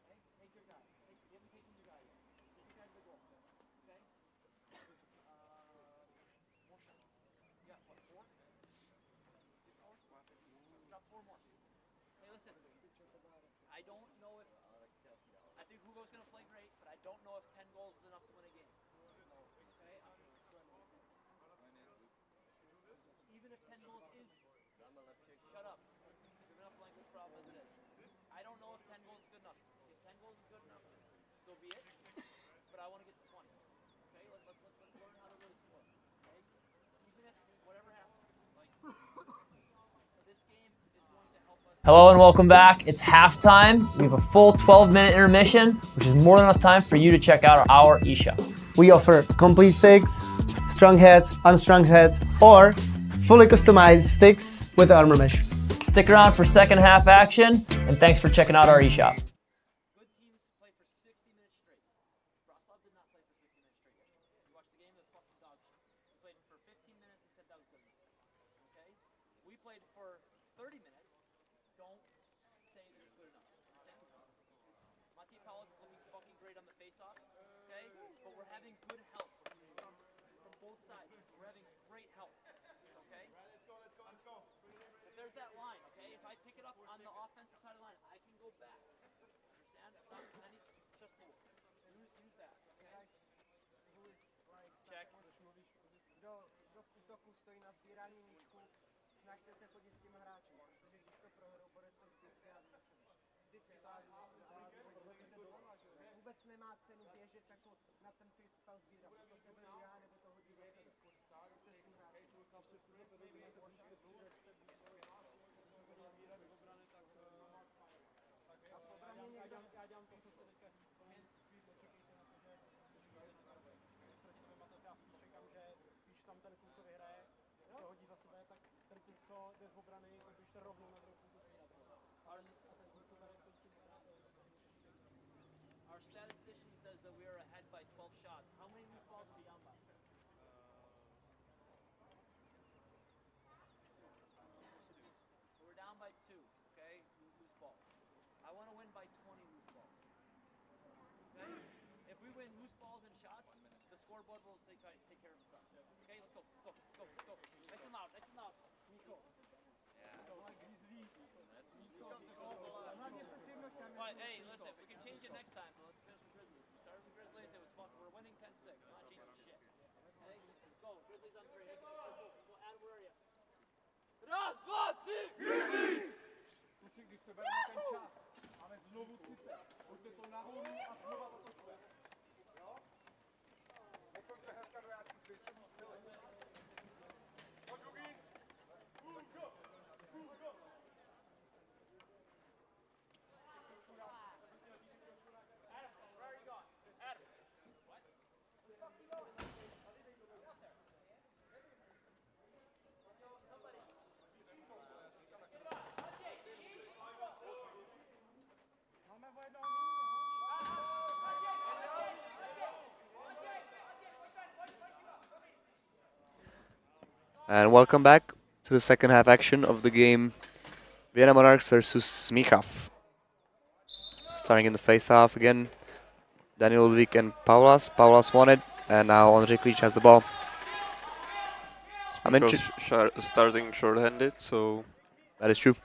Okay? Take your guy. You haven't taken your guy yet. Take your guy to the goal. Okay? More shots. You got what, 4? Just 4? Got 4 more. Hey, listen. I don't know if I think Hugo's gonna play great, but I don't know if 10 goals is enough to win a game. Okay? Even if 10 goals is, shut up. You have enough language problem as it is. I don't know if 10 goals is good enough. If 10 goals is good enough, so be it. But I want to get to 20. Okay? Let's learn how to really score. Okay? Even if whatever happens, like this game is going to help us. Hello and welcome back. It's halftime. We have a full 12-minute intermission, which is more than enough time for you to check out our eShop. We offer complete sticks, strung heads, unstrung heads, or fully customized sticks with armor mesh. Stick around for second half action, and thanks for checking out our eShop. Good teams play for 60 minutes straight. Wrocław did not play for 60 minutes straight. You watched the game, it was fucking dog shit. We played for 15 minutes and said that was good enough. Okay? We played for 30 minutes. Don't say that it's good enough. Monty Paulus is looking fucking great on the face-offs. Okay? But we're having good help from both sides. We're having great help. Okay? Let's go. If there's that line, okay? If I pick it up on the offensive side of the line, I can go back. Just four. Use that. Check. Kdo v útoku stojí na sbírání míčku, snažte se chodit s těma hráči, protože když to prohrou, bude to vždycky házet na sebe. Vždycky to házet na sebe. Vůbec nemá cenu běžet jako na ten freestyle sbírat. To se vybírá nebo to hodí na sebe. To s tím a v obraně někdo... Já dělám to, co se teďka nečekejte na to, že proti tobě Matec, já spíš čekám, že spíš tam ten kluk, co vyhraje, to hodí za sebe, tak ten kluk, co jde z obrany, tak běžte rovnou na druhou kluku zbírat. A ten kluk, co tady stojí s tím Our statistician says that we are ahead by 12 shots. How many loose balls are we down by? We're down by 2, okay? Loose balls. I want to win by 20 loose balls. Okay? If we win loose balls and shots, the scoreboard will take care of itself. Okay, let's go. Go. Nice and loud. Nico. Yeah. Like Grizzlies. But hey, listen, we can change it next time. Let's finish with Grizzlies. We started with Grizzlies. It was fun. We're winning 10-6. Not changing shit. Okay? Go. Grizzlies on 3. Go. Adam, where are you? Raz, dva, tři! Grizzlies! Kluci, když se bereme ten čas, máme znovu 30. Pojďte to nahoru a znova otočte. Jo? Nekonče hnedka do jáčku, zbyjte mu střele. Pojďu víc! Půjko! Adam, where are you going? Adam. What? And welcome back to the second half action of the game Vienna Monarchs versus Smíchov. Starting in the face-off again, Daniel Ludvík and Paulas. Paulas won it, and now Ondřej Klíč has the ball. Starting short-handed, so... That is true.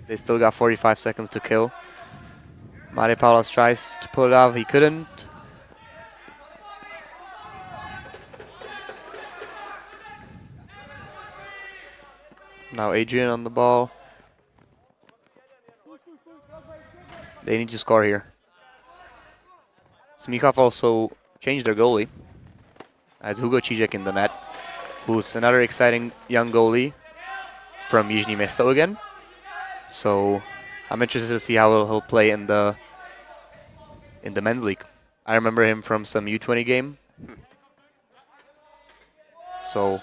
They still got 45 seconds to kill. Mare Paulas tries to pull it off, he couldn't. Now Adrian on the ball. They need to score here. Smíchov also changed their goalie, as Hugo Čížek in the net, who's another exciting young goalie from Jižní Město again. So I'm interested to see how he'll play in the men's league. I remember him from some U20 game. So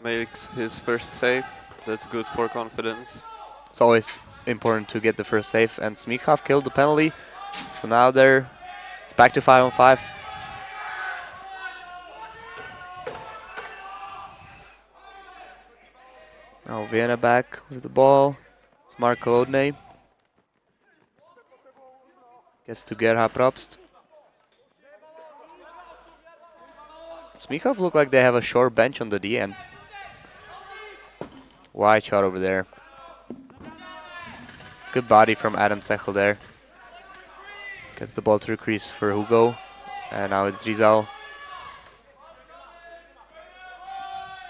makes his first save. That's good for confidence. It's always important to get the first save, and Smíchov killed the penalty. So now it's back to 5-on-5. Now Vienna back with the ball. It's Mark Kolodny. Gets to Gerhard Probst. Smíchov look like they have a short bench on the DN. Wide shot over there. Good body from Adam Cechel there. Gets the ball to the crease for Hugo. And now it's Drizal.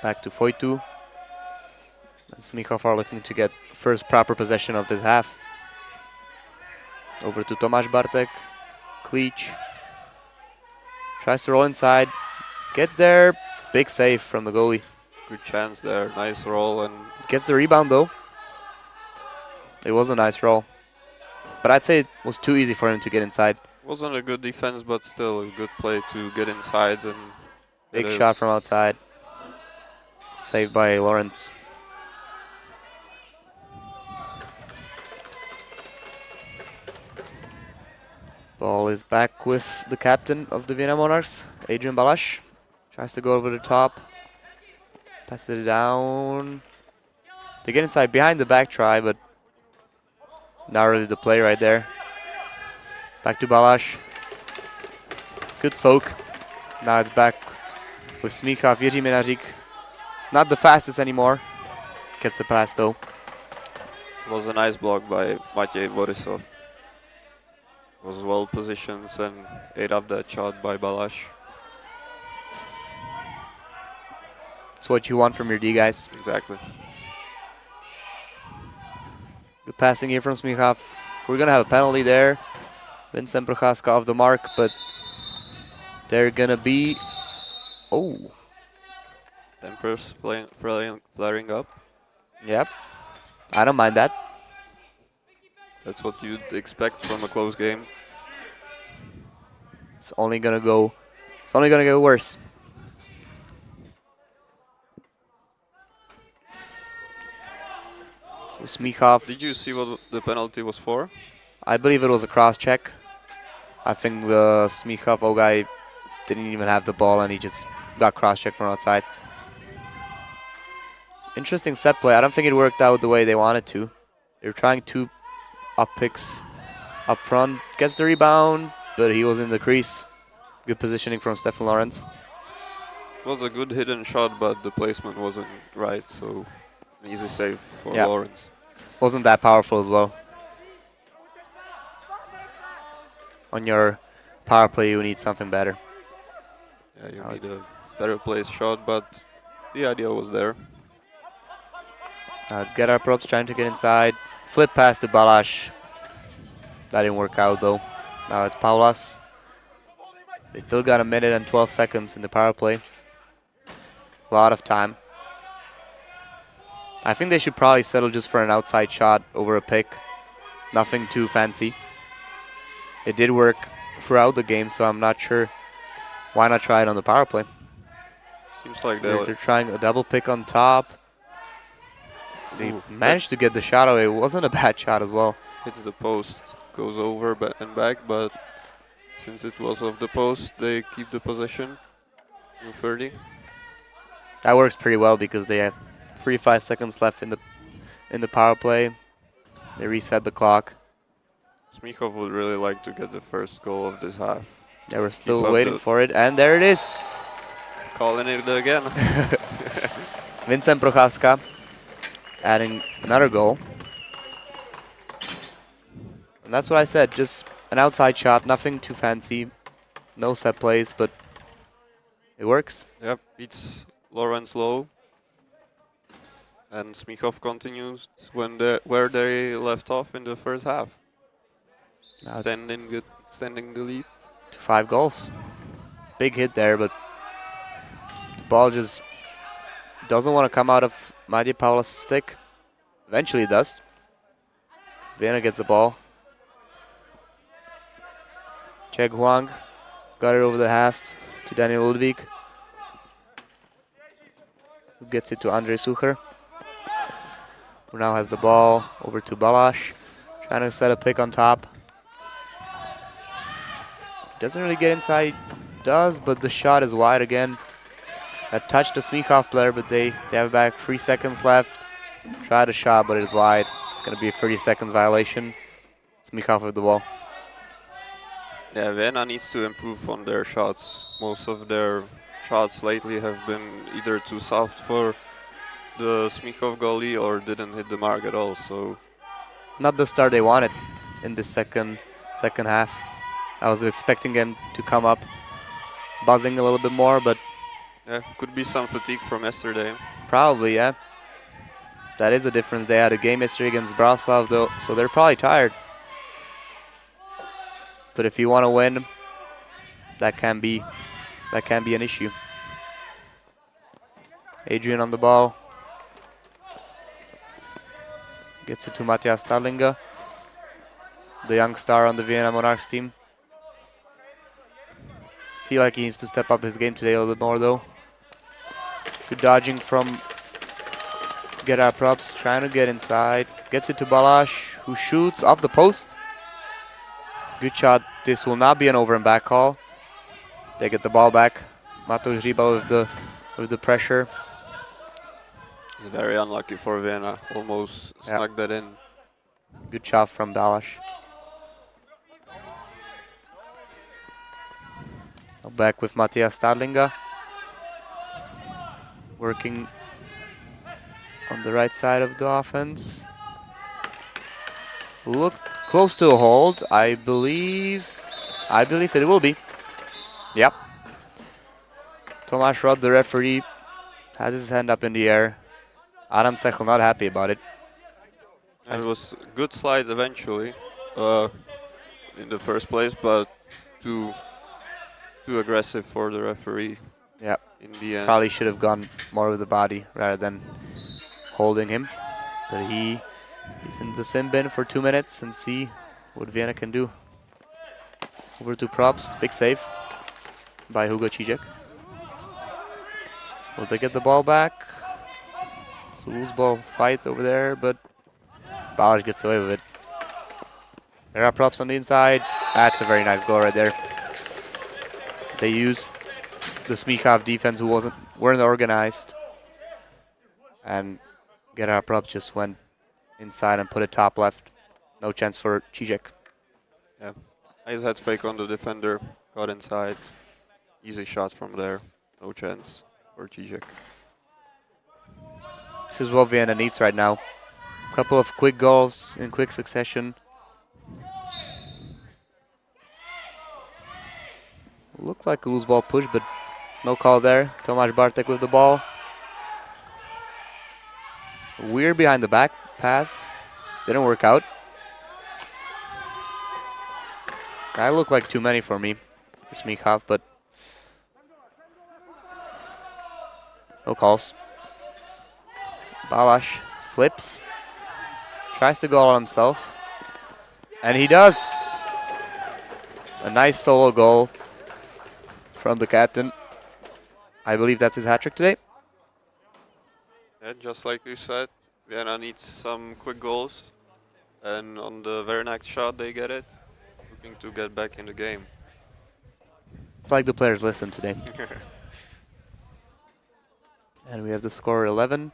Back to Foytu. And Smíchov are looking to get first proper possession of this half. Over to Tomáš Bartek. Klíč. Tries to roll inside. Gets there. Big save from the goalie. Good chance there. Nice roll and... Gets the rebound though. It was a nice roll. But I'd say it was too easy for him to get inside. Wasn't a good defense, but still a good play to get inside and... Big shot from outside. Saved by Lawrence. Ball is back with the captain of the Vienna Monarchs, Adrian Balash. Tries to go over the top. Passes it down. They get inside behind the back try, but not really the play right there. Back to Balash. Good soak. Now it's back with Smíchov. Jiří Minařík. It's not the fastest anymore. Gets the pass though. Was a nice block by Matěj Borisov. Was well positioned and ate up that shot by Balash. It's what you want from your D guys. Exactly. Good passing here from Smichov. We're going to have a penalty there. Vincent Prochaska off the mark, but they're going to be... Oh, Tempers flaring up. yep. I don't mind that. That's what you'd expect from a close game. It's only going to get worse. So Smichov, Did you see what the penalty was for? I believe it was a cross check. I think the Smichov guy didn't even have the ball and he just got cross checked from outside. Interesting set play. I don't think it worked out the way they wanted to. They were trying 2 up picks up front. Gets the rebound, but he was in the crease. Good positioning from Stefan Lawrence. It was a good hidden shot, but the placement wasn't right, so an easy save for Yeah. Lawrence. Wasn't that powerful as well. On your power play, you need something better. Yeah, you need a better placed shot, but the idea was there. Now let's get our props trying to get inside. Flip pass to Balash. That didn't work out though. Now it's Paulas. They still got 1 minute and 12 seconds in the power play. A lot of time. I think they should probably settle just for an outside shot over a pick. Nothing too fancy. It did work throughout the game, so I'm not sure why not try it on the power play. Seems like They're trying a double pick on top. They managed to get the shot away. It wasn't a bad shot as well. hits the post, goes over and back, but since it was off the post, they keep the possession. 30. That works pretty well because they have 35 seconds left in the power play. They reset the clock. Smichov would really like to get the first goal of this half. They were still waiting for it, and there it is. Calling it again. Vincent Prochaska adding another goal. And that's what I said, just an outside shot, nothing too fancy, no set plays, but it works. Yep, beats Lawrence low. And Smichov continues where they left off in the first half. Now Extending the lead. to 5 goals. Big hit there, but the ball just doesn't want to come out of Matej Paulas' stick. Eventually it does. Vienna gets the ball. Cheg Huang got it over the half to Daniel Ludwig, who gets it to Andrei Sucher, who now has the ball over to Balash, trying to set a pick on top. Doesn't really get inside, does, but the shot is wide again. That touched the Smichov player, but they have back 3 seconds left. Tried a shot, but it is wide. It's going to be a 30 seconds violation. Smichov with the ball. Yeah, Vienna needs to improve on their shots. Most of their shots lately have been either too soft for the Smichov goalie or didn't hit the mark at all. So Not the start they wanted in this second half. I was expecting them to come up buzzing a little bit more, but yeah, could be some fatigue from yesterday. probably, yeah. That is a difference. They had a game yesterday against Bratislava, though, so they're probably tired. But if you want to win, that can be an issue. Adrian on the ball. Gets it to Matthias Stadlinger, the young star on the Vienna Monarchs team. Feel like he needs to step up his game today a little bit more, though. Good dodging from Get Our Props, trying to get inside. Gets it to Balash, who shoots off the post. Good shot. This will not be an over and back call. They get the ball back. Mateusz Ryba with the pressure. It's very unlucky for Vienna. Almost snuck that in. Good shot from Balash. Now back with Matthias Stadlinger. Working on the right side of the offense. Looked close to a hold. I believe it will be. Yep. Tomáš Rod, the referee, has his hand up in the air. Adam Cechel not happy about it. And it was a good slide eventually in the first place, but too aggressive for the referee. Yep. In the end. Probably should have gone more with the body rather than holding him. But he's in the sim bin for 2 minutes and see what Vienna can do. Over to props. Big save by Hugo Čížek. Will they get the ball back? It's a loose ball fight over there, but Balázs gets away with it. There are props on the inside. That's a very nice goal right there. They used the Smíchov defense who weren't organized. And Gerard Props just went inside and put it top left. No chance for Čížek. Yeah. Nice head fake on the defender. Got inside. Easy shot from there. No chance for Čížek. This is what Vienna needs right now. Couple of quick goals in quick succession. Looked like a loose ball push, but no call there. Tomáš Bartek with the ball. Weird behind the back pass. Didn't work out. That looked like too many for me, for Smíchov, but no calls. Balázs slips. Tries to go on himself. And he does. A nice solo goal from the captain. I believe that's his hat-trick today. Yeah, just like you said, Vienna needs some quick goals. And on the very next shot they get it. Looking to get back in the game. It's like the players listen today. And we have the score 11-8.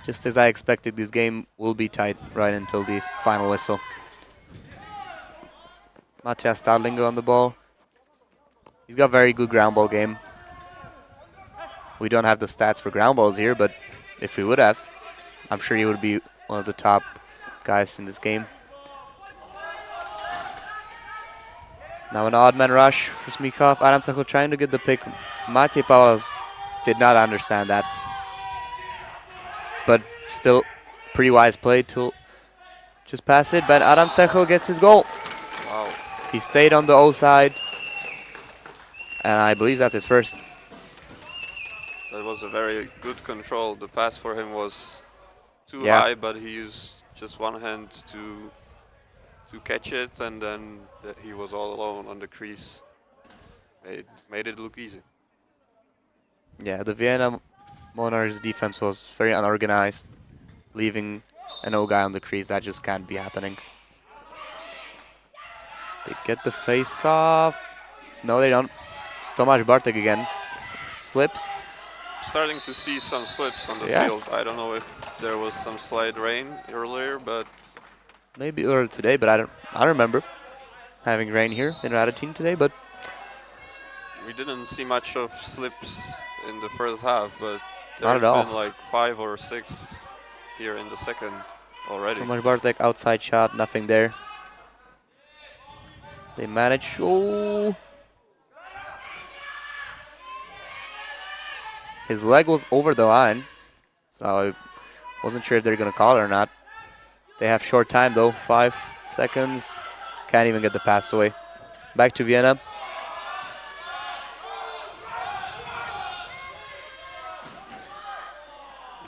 Just as I expected, this game will be tight right until the final whistle. Matthias Stadlinger on the ball. He's got very good ground ball game. We don't have the stats for ground balls here, but if we would have, I'm sure he would be one of the top guys in this game. Now an odd man rush for Smíchov. Adam Cechel trying to get the pick. Matěj Pavlas did not understand that. But still, pretty wise play to just pass it. But Adam Cechel gets his goal. Wow. He stayed on the O side. And I believe that's his first. That was a very good control. The pass for him was too Yeah. high, but he used just one hand to catch it, and then he was all alone on the crease. Made it look easy. Yeah, the Vienna Monarchs defense was very unorganized, leaving an O guy on the crease. That just can't be happening. They get the face off. No, they don't. It's Tomáš Bartek again. Slips. Starting to see some slips on the Yeah. field. I don't know if there was some slight rain earlier, but Maybe earlier today, but I don't remember having rain here in Radotín today, but we didn't see much of slips in the first half, but Not at there's all. been like 5 or 6 here in the second already. Tomáš Bartek outside shot, nothing there. They manage. Oh! His leg was over the line, so I wasn't sure if they're going to call it or not. They have short time though, 5 seconds. Can't even get the pass away. Back to Vienna.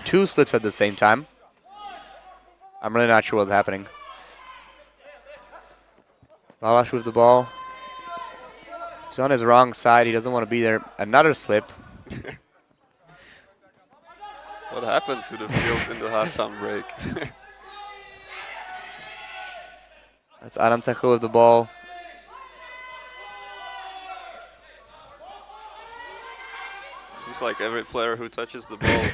Two slips at the same time. I'm really not sure what's happening. Balázs with the ball. He's on his wrong side. He doesn't want to be there. Another slip. What happened to the field in the halftime break? That's Adam Cechel with the ball. Seems like every player who touches the ball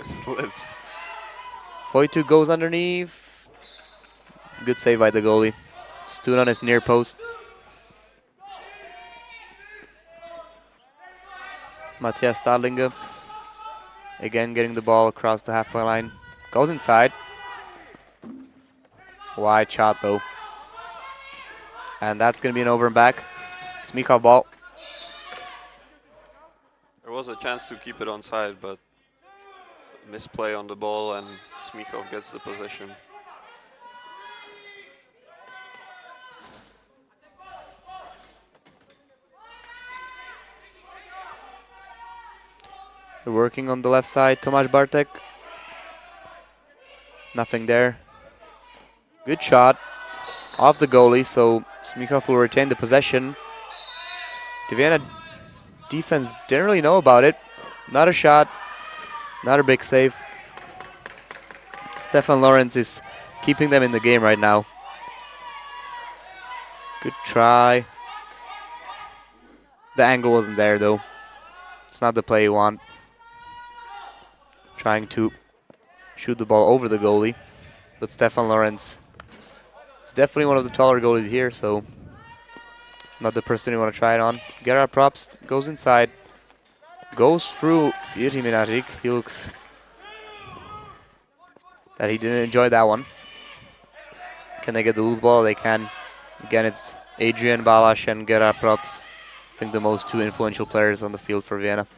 slips. Foytu goes underneath. Good save by the goalie. Stood on his near post. Matthias Stadlinger. Again getting the ball across the halfway line. Goes inside. Wide shot though. And that's going to be an over and back. Smichov ball. There was a chance to keep it onside, but misplay on the ball and Smichov gets the possession. They're working on the left side. Tomáš Bartek. Nothing there. Good shot. Off the goalie, so Smichov will retain the possession. The Vienna defense didn't really know about it. Not a shot. Not a big save. Stefan Lawrence is keeping them in the game right now. Good try. The angle wasn't there though. It's not the play you want. Trying to shoot the ball over the goalie. But Stefan Lawrence is definitely one of the taller goalies here, so not the person you want to try it on. Gerard Probst goes inside. Goes through Jiří Minařík. He looks that he didn't enjoy that one. Can they get the loose ball? They can. Again, it's Adrian Balash and Gerard Probst. I think the most two influential players on the field for Vienna.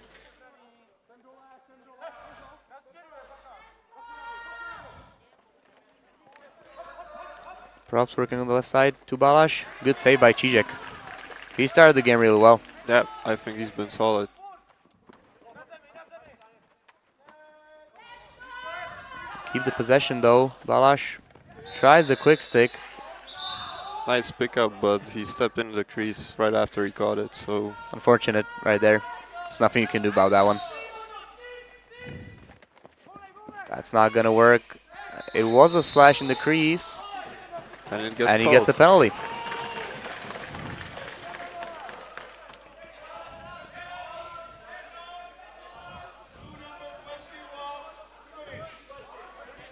Probst working on the left side to Balash. Good save by Čížek. He started the game really well. Yeah, I think he's been solid. Keep the possession though. Balash tries the quick stick. Nice pickup, but he stepped into the crease right after he caught it, so... Unfortunate right there. There's nothing you can do about that one. That's not gonna work. It was a slash in the crease. And he gets a penalty.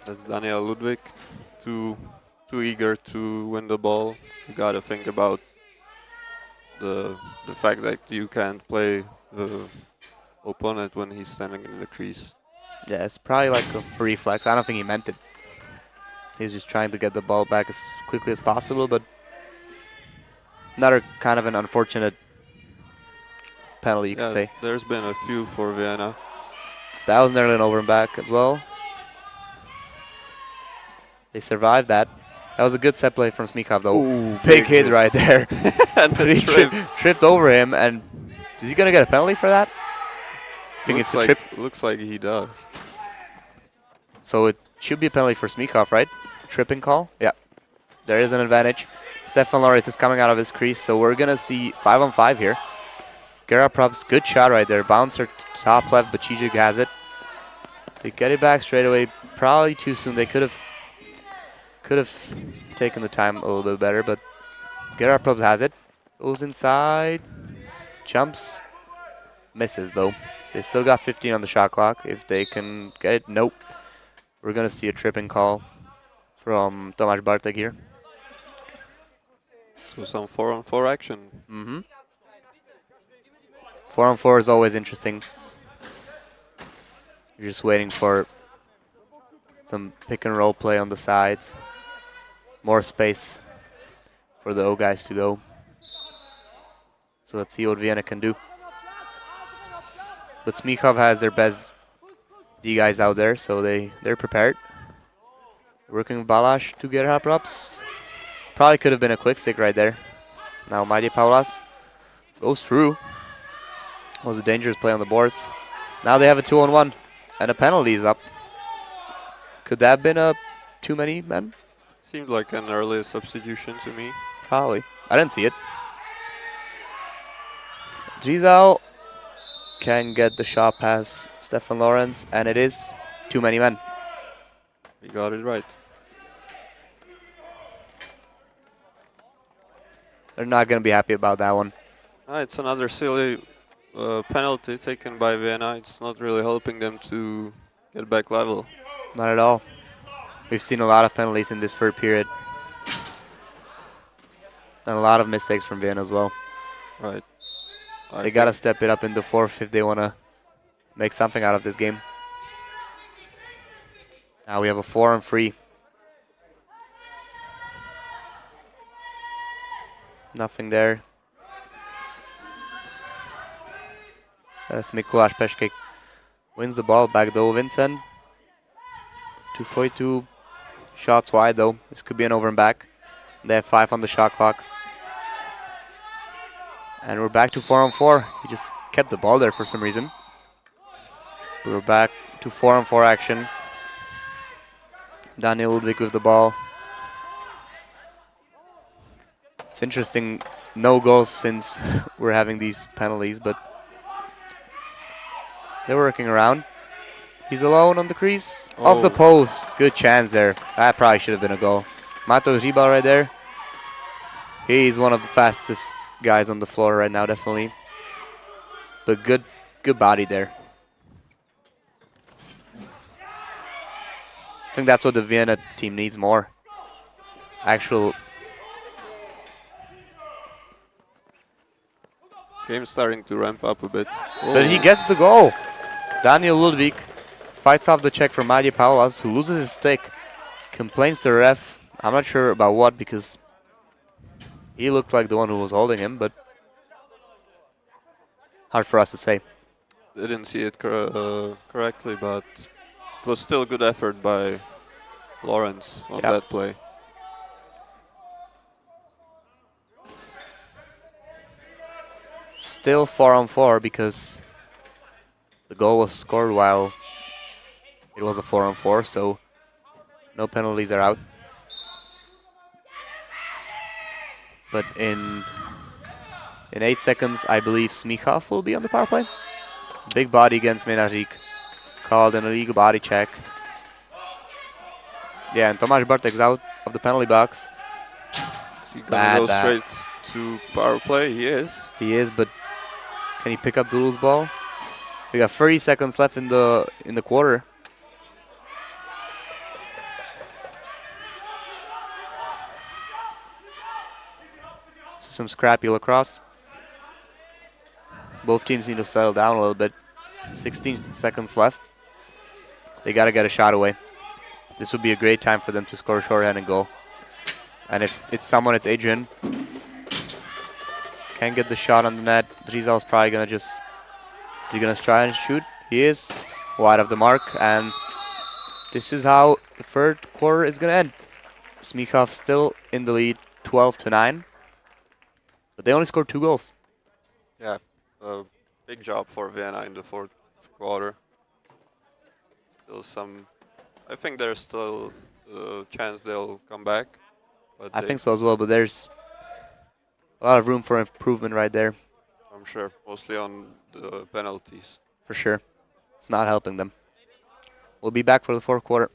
That's Daniel Ludwig, too eager to win the ball. You gotta think about the fact that you can't play the opponent when he's standing in the crease. Yeah, it's probably like a reflex. I don't think he meant it. He's just trying to get the ball back as quickly as possible, but another kind of an unfortunate penalty, you could say. There's been a few for Vienna. That was nearly an over and back as well. They survived that. That was a good set play from Smichov, though. Ooh, big hit right there. And he tripped over him, and is he going to get a penalty for that? I think it's a trip. Looks like he does. So it should be a penalty for Smichov, right? Tripping call? Yeah. There is an advantage. Stefan Lawrence is coming out of his crease, so we're going to see 5-on-5 here. Gerard Probst, good shot right there. Bouncer top left, but Čížek has it. They get it back straight away. Probably too soon. They could have taken the time a little bit better, but Gerard Probst has it. Goes inside. Jumps. Misses, though. They still got 15 on the shot clock. If they can get it, nope. We're going to see a tripping call from Tomáš Bartek here. So some 4-on-4 action. Mm-hmm. 4-on-4 is always interesting. You're just waiting for some pick and roll play on the sides. More space for the O guys to go. So let's see what Vienna can do. But Smichov has their best D guys out there, so they're prepared. Working with Balash to get her props. Probably could have been a quick stick right there. Now Maide Paulas goes through. Was a dangerous play on the boards. Now they have a 2-on-1 and a penalty is up. Could that have been a too many men? Seemed like an early substitution to me. Probably. I didn't see it. Giselle can get the shot past Stefan Lawrence, and it is too many men. He got it right. They're not going to be happy about that one. It's another silly penalty taken by Vienna. It's not really helping them to get back level. Not at all. We've seen a lot of penalties in this third period. And a lot of mistakes from Vienna as well. Right. They got to step it up in the fourth if they want to make something out of this game. Now we have a 4-on-3. Nothing there. As Mikuláš Peškek wins the ball back though. Vincent. 242 shots wide though. This could be an over and back. They have 5 on the shot clock. And we're back to 4-on-4. He just kept the ball there for some reason. But we're back to 4-on-4 action. Daniel Ludwig with the ball. It's interesting, no goals since we're having these penalties, but they're working around. He's alone on the crease of the post. Good chance there. That probably should have been a goal. Mato Ribal right there. He's one of the fastest guys on the floor right now, definitely. But good body there. I think that's what the Vienna team needs more. Actual. Game's starting to ramp up a bit. But he gets the goal. Daniel Ludwig fights off the check from Matěj Paulas, who loses his stick. Complains to the ref. I'm not sure about what, because he looked like the one who was holding him, but hard for us to say. Didn't see it correctly, but it was still a good effort by Lawrence on that play. Still 4-on-4 because the goal was scored while it was a 4-on-4, so no penalties are out. But in 8 seconds, I believe Smichov will be on the power play. Big body against Menařík. Called an illegal body check. Yeah, and Tomáš Bartek's out of the penalty box. Is he gonna go straight to power play? He is. He is, but can he pick up the loose ball? We got 30 seconds left in the quarter. So some scrappy lacrosse. Both teams need to settle down a little bit. 16 seconds left. They got to get a shot away. This would be a great time for them to score a shorthanded goal. And if it's someone, it's Adrian. Can't get the shot on the net. Drizal's probably going to just... Is he going to try and shoot? He is. Wide of the mark. And this is how the third quarter is going to end. Smichov still in the lead, 12-9. But they only scored 2 goals. Yeah, big job for Vienna in the fourth quarter. Still some... I think there's still a chance they'll come back. But I think so as well, but there's a lot of room for improvement right there. I'm sure, mostly on the penalties. For sure. It's not helping them. We'll be back for the fourth quarter.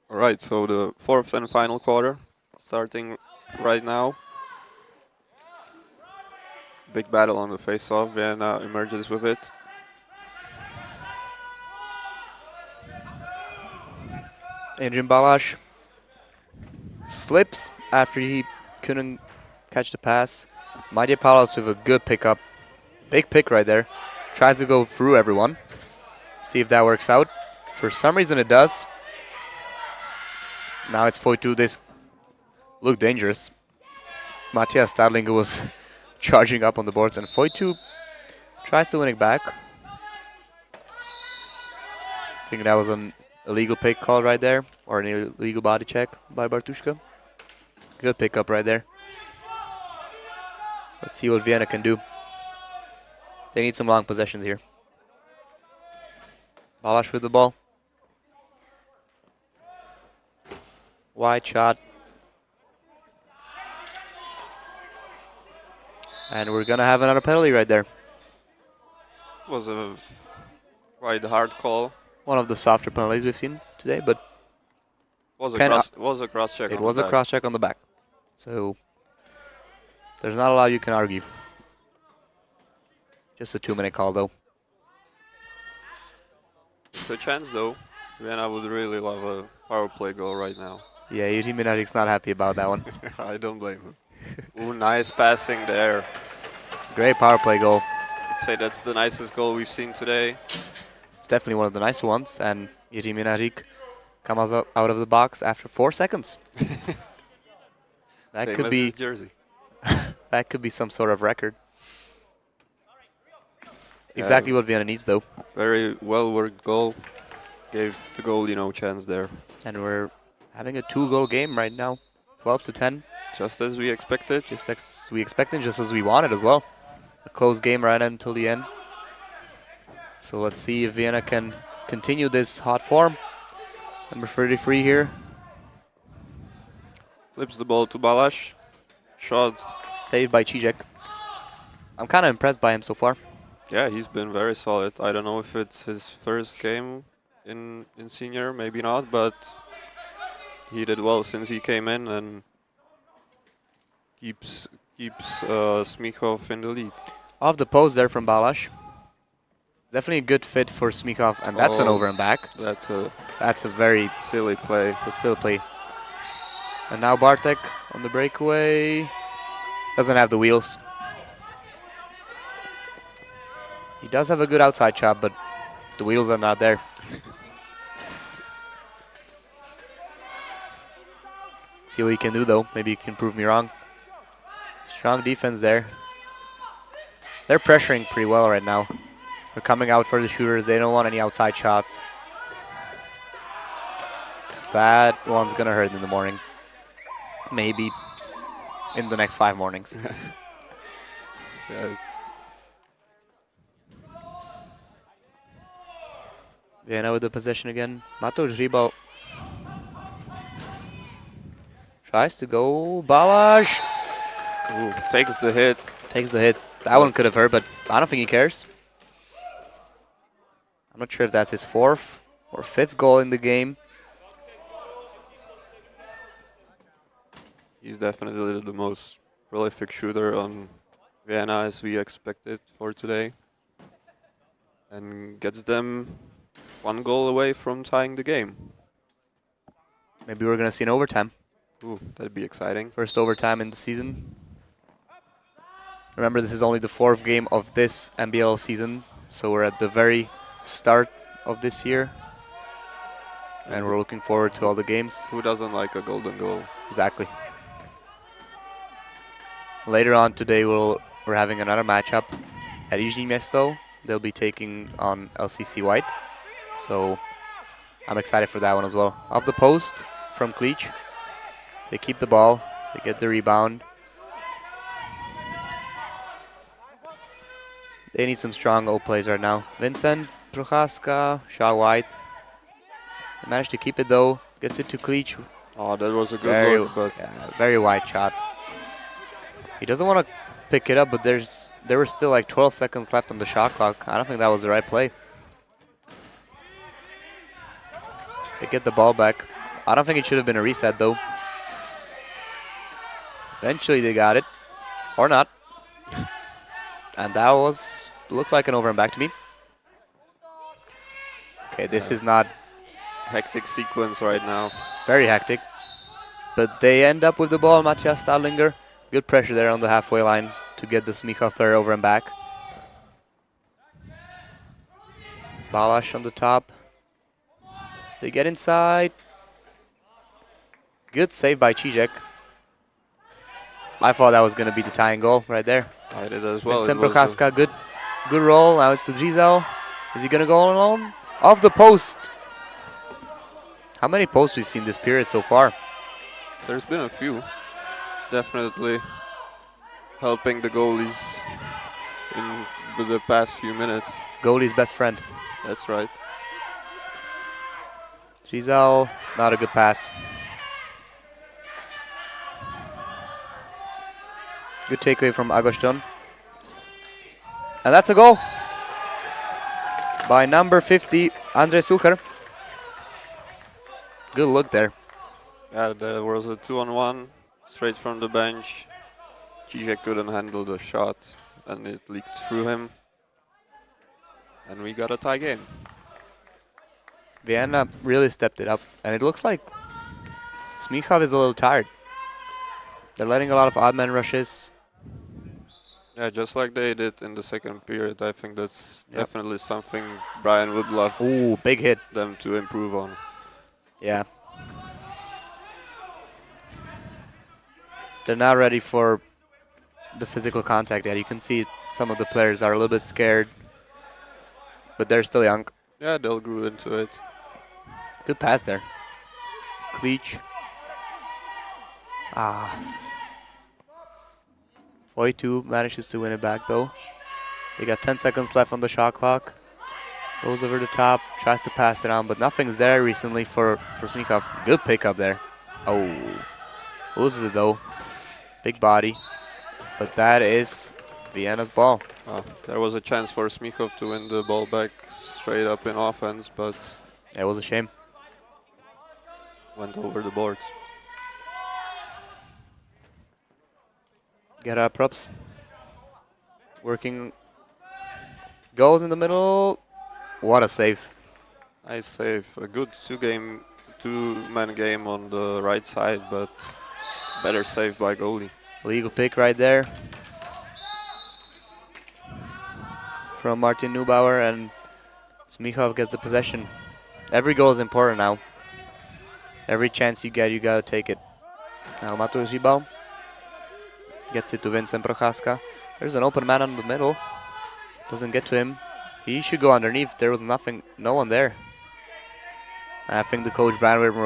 Alright, so the fourth and final quarter starting right now. Big battle on the face-off. Vienna emerges with it. Adrian Balash slips after he couldn't catch the pass. Matěj Palas with a good pickup. Big pick right there. Tries to go through everyone. See if that works out. For some reason it does. Now it's 4-2. This looked dangerous. Matthias Stadlinger was charging up on the boards, and 4-2 tries to win it back. I think that was an illegal pick call right there, or an illegal body check by Bartushka. Good pickup right there. Let's see what Vienna can do. They need some long possessions here. Balash with the ball. Wide shot. And we're going to have another penalty right there. Was a quite hard call. One of the softer penalties we've seen today, but Was a cross check. it was a cross check on the back. So there's not a lot you can argue. Just a 2-minute call though. It's a chance though. Vienna would really love a power play goal right now. Yeah, Eugene Minarik's not happy about that one. I don't blame him. Ooh, nice passing there. Great power play goal. I'd say that's the nicest goal we've seen today. It's definitely one of the nicer ones, and Eugene Minarik comes out of the box after 4 seconds. That Same could as be his jersey. that could be some sort of record. Exactly what Vienna needs though. Very well worked goal. Gave the goalie chance there. And we're having a 2-goal game right now. 12-10. Just as we expected. Just as we expected, just as we wanted as well. A close game right until the end. So let's see if Vienna can continue this hot form. Number 33 here. Flips the ball to Balash. Shots. Saved by Čížek. I'm kind of impressed by him so far. Yeah, he's been very solid. I don't know if it's his first game in senior, maybe not, but he did well since he came in and keeps Smichov in the lead. Off the post there from Balash. Definitely a good fit for Smichov, and that's an over and back. That's a very silly play. It's a silly play. And now Bartek on the breakaway. Doesn't have the wheels. He does have a good outside shot, but the wheels are not there. See what he can do though. Maybe he can prove me wrong. Strong defense there. They're pressuring pretty well right now. They're coming out for the shooters. They don't want any outside shots. That one's gonna hurt in the morning. Maybe in the next 5 mornings. Yeah. Vienna with the possession again. Matouš Rybal tries to go. Balash Ooh, takes the hit. takes the hit. That one could have hurt, but I don't think he cares. I'm not sure if that's his 4th or 5th goal in the game. He's definitely the most prolific shooter on Vienna as we expected for today. And gets them 1 goal away from tying the game. Maybe we're going to see an overtime. Ooh, that'd be exciting. First overtime in the season. Remember, this is only the 4th game of this NBLL season, so we're at the very start of this year. And we're looking forward to all the games. Who doesn't like a golden goal? Exactly. Later on today, we're having another matchup at Jižní Město. They'll be taking on LCC White. So I'm excited for that one as well. Off the post from Klíč. They keep the ball. They get the rebound. They need some strong O plays right now. Vincent Procházka, shot wide. They managed to keep it though. Gets it to Klíč. Oh, that was a good look, but Very wide shot. He doesn't want to pick it up, but there were still like 12 seconds left on the shot clock. I don't think that was the right play. They get the ball back. I don't think it should have been a reset though. Eventually they got it. Or not. And that looked like an over and back to me. Okay, this is not hectic sequence right now. Very hectic. But they end up with the ball. Matthias Stadlinger. Good pressure there on the halfway line to get the Smichov player over and back. Balash on the top. They get inside. Good save by Cizek. I thought that was going to be the tying goal right there. I did as well. Vincent Prochaska, good roll. Now it's to Giselle. Is he going to go all alone? Off the post. How many posts we've seen this period so far? There's been a few. Definitely helping the goalies in the past few minutes. Goalie's best friend. That's right. Giselle, not a good pass. Good takeaway from Agoston. And that's a goal by number 50, Andrei Sucher. Good look there. Yeah, there was a 2-on-1 straight from the bench. Cizek couldn't handle the shot and it leaked through him. And we got a tie game. Vienna really stepped it up. And it looks like Smichov is a little tired. They're letting a lot of odd man rushes. Yeah, just like they did in the second period. I think that's definitely something Brian would love Ooh, big hit. them to improve on. Yeah. They're not ready for the physical contact yet. You can see some of the players are a little bit scared, but they're still young. Yeah, they'll grow into it. Good pass there. Cleach. Voitu manages to win it back though. They got 10 seconds left on the shot clock. Goes over the top, tries to pass it on, but nothing's there recently for Smichov. Good pickup there. Oh, loses it though. Big body, but that is Vienna's ball. There was a chance for Smichov to win the ball back straight up in offense, but It was a shame. went over the boards. Get up, props. Working. Goes in the middle. What a save. Nice save. A good two-man game on the right side, but better save by goalie. Legal pick right there from Martin Neubauer, and Smichov gets the possession. Every goal is important now. Every chance you get, you gotta take it. Now Mateusz Zibał gets it to Vincent Prochaska. There's an open man in the middle. Doesn't get to him. He should go underneath. There was no one there. And I think the coach Brian Whitmer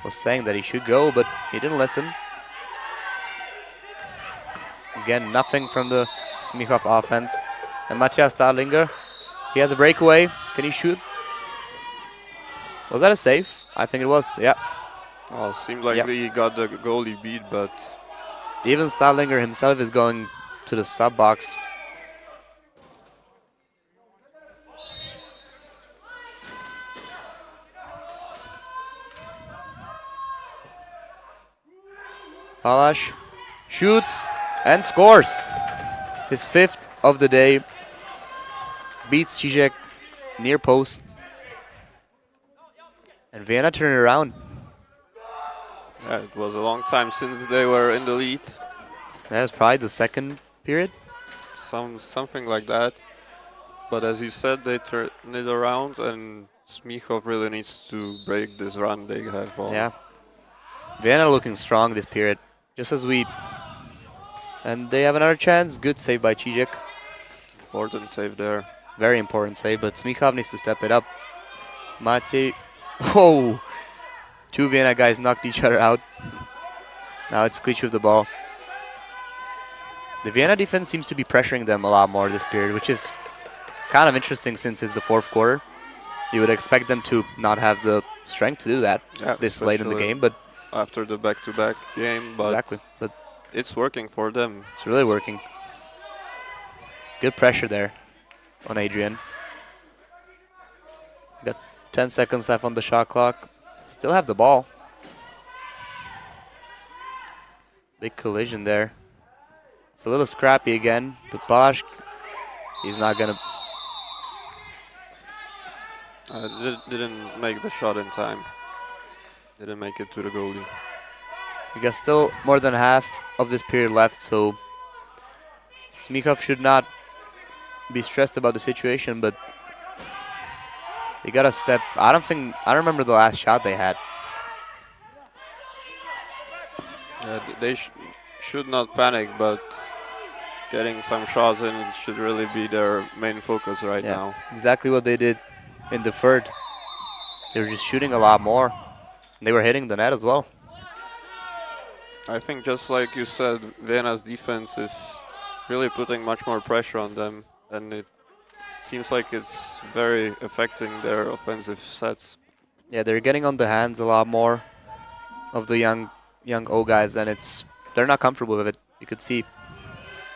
was saying that he should go, but he didn't listen. Again, nothing from the Smichov offense. And Matthias Stadlinger, he has a breakaway. Can he shoot? Was that a save? I think it was, yeah. Oh, seemed like he got the goalie beat, but even Stadlinger himself is going to the sub box. Balash shoots and scores. His fifth of the day. Beats Cizek near post. And Vienna turned it around. yeah, it was a long time since they were in the lead. That was probably the second period. Something like that. But as you said, they turned it around, and Smichov really needs to break this run they have on. Yeah. Vienna looking strong this period. Just as we... And they have another chance. Good save by Cizek. Important save there. Very important save, but Smichov needs to step it up. Maciej... Whoa! Two Vienna guys knocked each other out. Now it's Cleach with the ball. The Vienna defense seems to be pressuring them a lot more this period, which is kind of interesting since it's the fourth quarter. You would expect them to not have the strength to do that this late in the game, but after the back-to-back game, but exactly. But it's working for them. it's really working. Good pressure there on Adrian. Got 10 seconds left on the shot clock. Still have the ball. Big collision there. It's a little scrappy again, but Balash, he's not gonna. Didn't make the shot in time. Didn't make it to the goalie. We got still more than half of this period left, so Smichov should not be stressed about the situation, but they got to step. I don't remember the last shot they had. They should not panic, but getting some shots in should really be their main focus right now. Exactly what they did in the third. They were just shooting a lot more. They were hitting the net as well. I think just like you said, Vienna's defense is really putting much more pressure on them, and it seems like it's very affecting their offensive sets. Yeah, they're getting on the hands a lot more of the young O guys, and they're not comfortable with it. You could see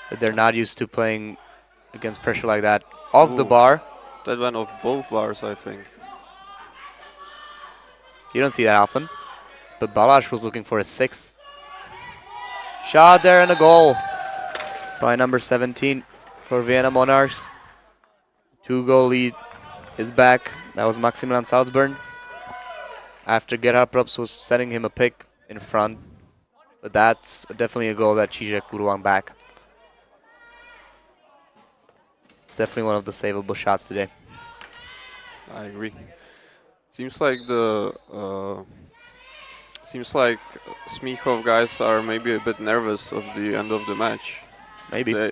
that they're not used to playing against pressure like that. Off the bar. That went off both bars, I think. You don't see that often. But Balázs was looking for a 6. Shot there and a goal by number 17 for Vienna Monarchs. 2-goal lead is back. That was Maximilian Salzburn. After Gerhard Probst was setting him a pick in front. But that's definitely a goal that Čížek would want back. Definitely one of the savable shots today. I agree. Seems like Smichov guys are maybe a bit nervous of the end of the match. Maybe.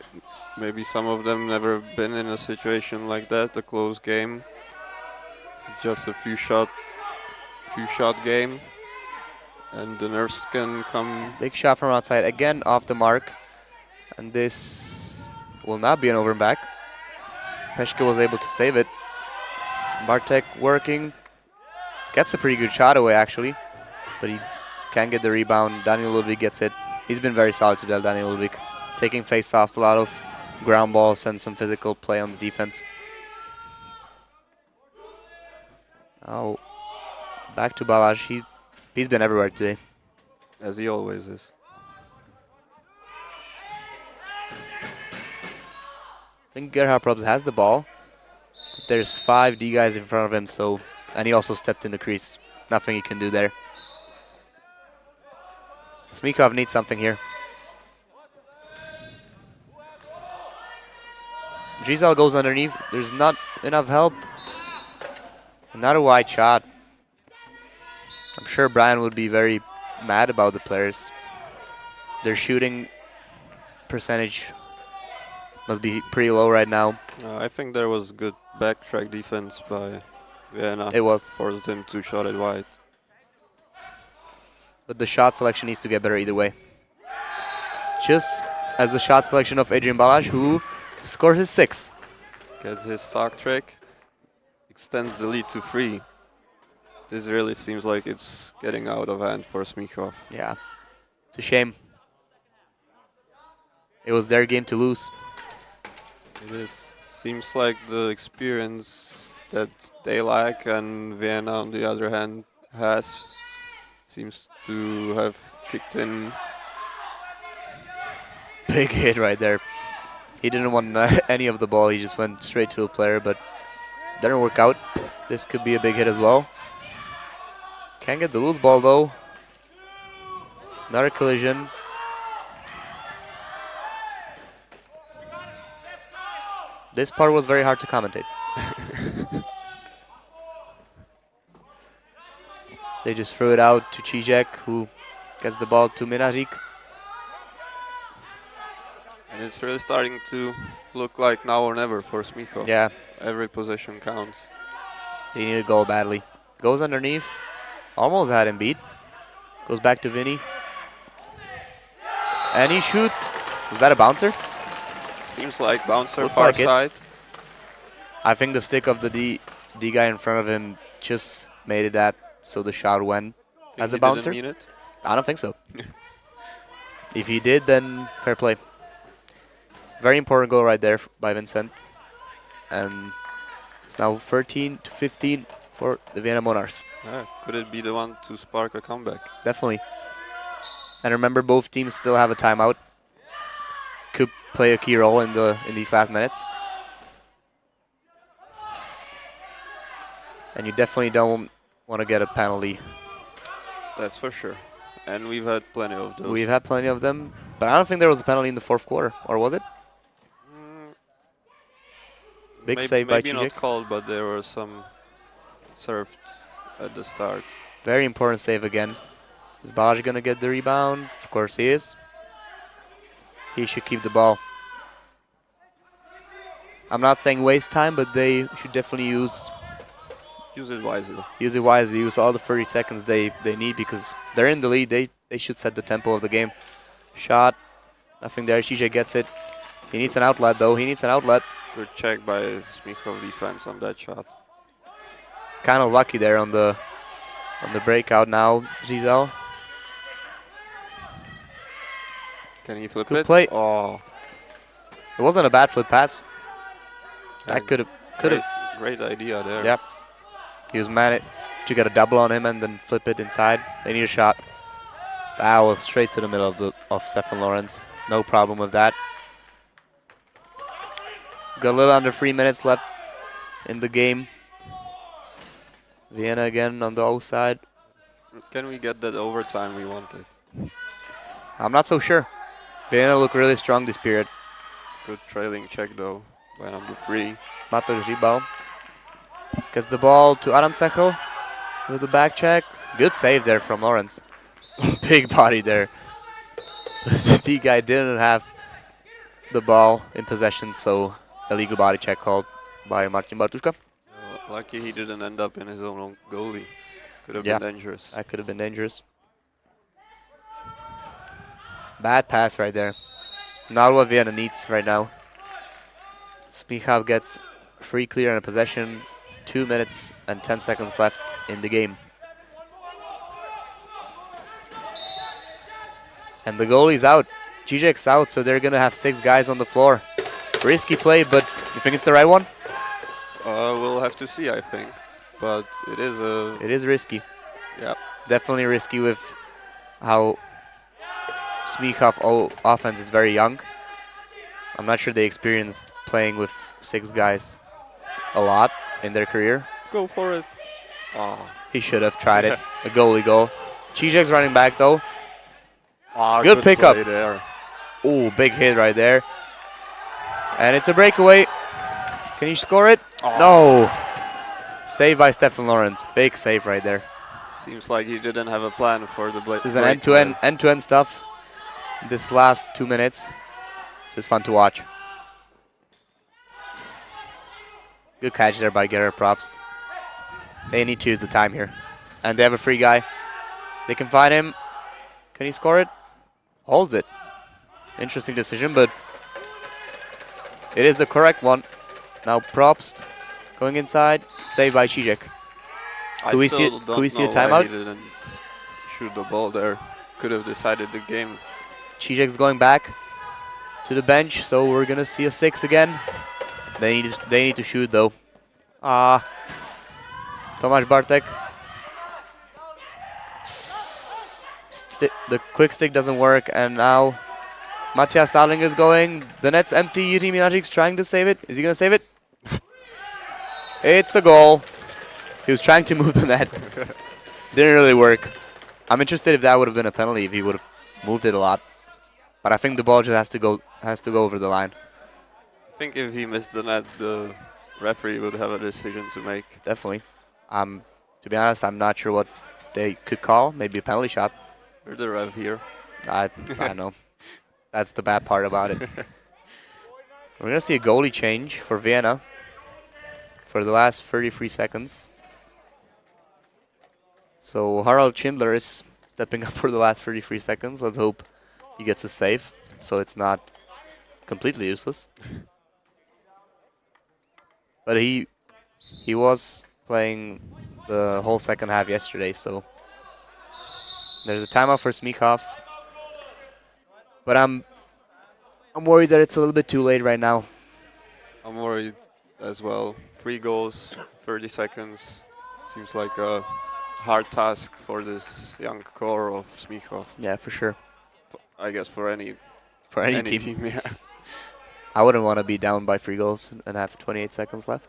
Maybe some of them never been in a situation like that, a close game. Just a few shot game, and the nerves can come. Big shot from outside, again off the mark, and this will not be an over and back. Peshka was able to save it. Bartek working, gets a pretty good shot away actually, but he can't get the rebound. Daniel Ludwig gets it. He's been very solid today, Daniel Ludwig, taking face-offs, a lot of ground balls and some physical play on the defense. Oh, back to Balázs. He's been everywhere today. As he always is. I think Gerhard Probst has the ball. There's 5 D guys in front of him, so, and he also stepped in the crease. Nothing he can do there. Smichov needs something here. Giselle goes underneath. There's not enough help. Another wide shot. I'm sure Brian would be very mad about the players. Their shooting percentage must be pretty low right now. I think there was good backtrack defense by Vienna. It was. Forced him to shot it wide. But the shot selection needs to get better either way. Just as the shot selection of Adrian Balázs, who scores his 6. Gets his sock trick. Extends the lead to 3. This really seems like it's getting out of hand for Smichov. Yeah, it's a shame. It was their game to lose. It is. Seems like the experience that they lack and Vienna, on the other hand, seems to have kicked in. Big hit right there. He didn't want any of the ball. He just went straight to a player, but didn't work out. This could be a big hit as well. Can't get the loose ball though. Another collision. This part was very hard to commentate. They just threw it out to Čížek, who gets the ball to Minařík. And it's really starting to look like now or never for Smichov. Yeah. Every possession counts. They need a goal badly. Goes underneath. Almost had him beat. Goes back to Vinny. And he shoots. Was that a bouncer? Seems like bouncer, Looked far like it. side. I think the stick of the D guy in front of him just made it that, so the shot went as a bouncer. Didn't mean it? I don't think so. If he did, then fair play. Very important goal right there by Vincent. And it's now 13-15 for the Vienna Monarchs. Yeah, could it be the one to spark a comeback? Definitely. And remember, both teams still have a timeout. Could play a key role in these last minutes. And you definitely don't want to get a penalty. That's for sure. And we've had plenty of those. We've had plenty of them, but I don't think there was a penalty in the fourth quarter, or was it? Big save by Maybe not Cicic. called, but there were some served at the start. Very important save again. Is Balaj going to get the rebound? Of course he is. He should keep the ball. I'm not saying waste time, but they should definitely use Use it wisely. Use all the 30 seconds they need because they're in the lead. They should set the tempo of the game. Shot. Nothing there. Cicic gets it. He needs an outlet, though. He needs an outlet. Good check by Smichov defense on that shot. Kind of lucky there on the breakout now, Giselle. Can he flip Good it? play. Oh, It wasn't a bad flip pass. That could have. Great idea there. Yep. He was managed to get a double on him and then flip it inside. They need a shot. That was straight to the middle of Stefan Lorenz. No problem with that. Got a little under 3 minutes left in the game. Vienna again on the O side. Can we get that overtime we wanted? I'm not so sure. Vienna look really strong this period. Good trailing check though by number 3. Mato Žibal gets the ball to Adam Sechel with the back check. Good save there from Lawrence. Big body there. The D guy didn't have the ball in possession, so illegal body check called by Martin Bartuszka. Lucky he didn't end up in his own goalie. Could have Yeah. been dangerous. That could have been dangerous. Bad pass right there. Not what Vienna needs right now. Smichov gets free clear and a possession. 2 minutes and 10 seconds left in the game. And the goalie's out. Cicic's out, so they're going to have 6 guys on the floor. Risky play, but you think it's the right one? We'll have to see, I think. But it is a... It is risky. Yeah. Definitely risky with how Smichov offense is very young. I'm not sure they experienced playing with 6 guys a lot in their career. Go for it. Oh. He should have tried it. A goalie goal. Cicic's running back though. Oh, Good pickup. play there. Ooh, big hit right there. And it's a breakaway. Can you score it? Oh. No. Save by Stefan Lorenz. Big save right there. Seems like he didn't have a plan for the This is an end-to-end stuff. This last 2 minutes. This is fun to watch. Good catch there by Gerard Props. They need to use the time here. And they have a free guy. They can find him. Can he score it? Holds it. Interesting decision, but it is the correct one. Now Probst going inside. Saved by Cicic. Could we see a timeout? He didn't shoot the ball there. Could have decided the game. Cicic's going back to the bench, so we're gonna see a 6 again. They need to shoot though. Tomáš Bartek. The quick stick doesn't work, and now Matthias Darling is going. The net's empty. Jiří Minajic's trying to save it. Is he gonna save it? It's a goal. He was trying to move the net. Didn't really work. I'm interested if that would have been a penalty if he would have moved it a lot. But I think the ball just has to go over the line. I think if he missed the net, the referee would have a decision to make. Definitely. To be honest, I'm not sure what they could call. Maybe a penalty shot. We're the ref here. I know. That's the bad part about it. We're going to see a goalie change for Vienna for the last 33 seconds. So Harald Schindler is stepping up for the last 33 seconds. Let's hope he gets a save so it's not completely useless. But he was playing the whole second half yesterday, so there's a timeout for Smichov. But I'm worried that it's a little bit too late right now. I'm worried as well. 3 goals, 30 seconds. Seems like a hard task for this young core of Smichov. Yeah, for sure. I guess for any team. Yeah. I wouldn't want to be down by 3 goals and have 28 seconds left.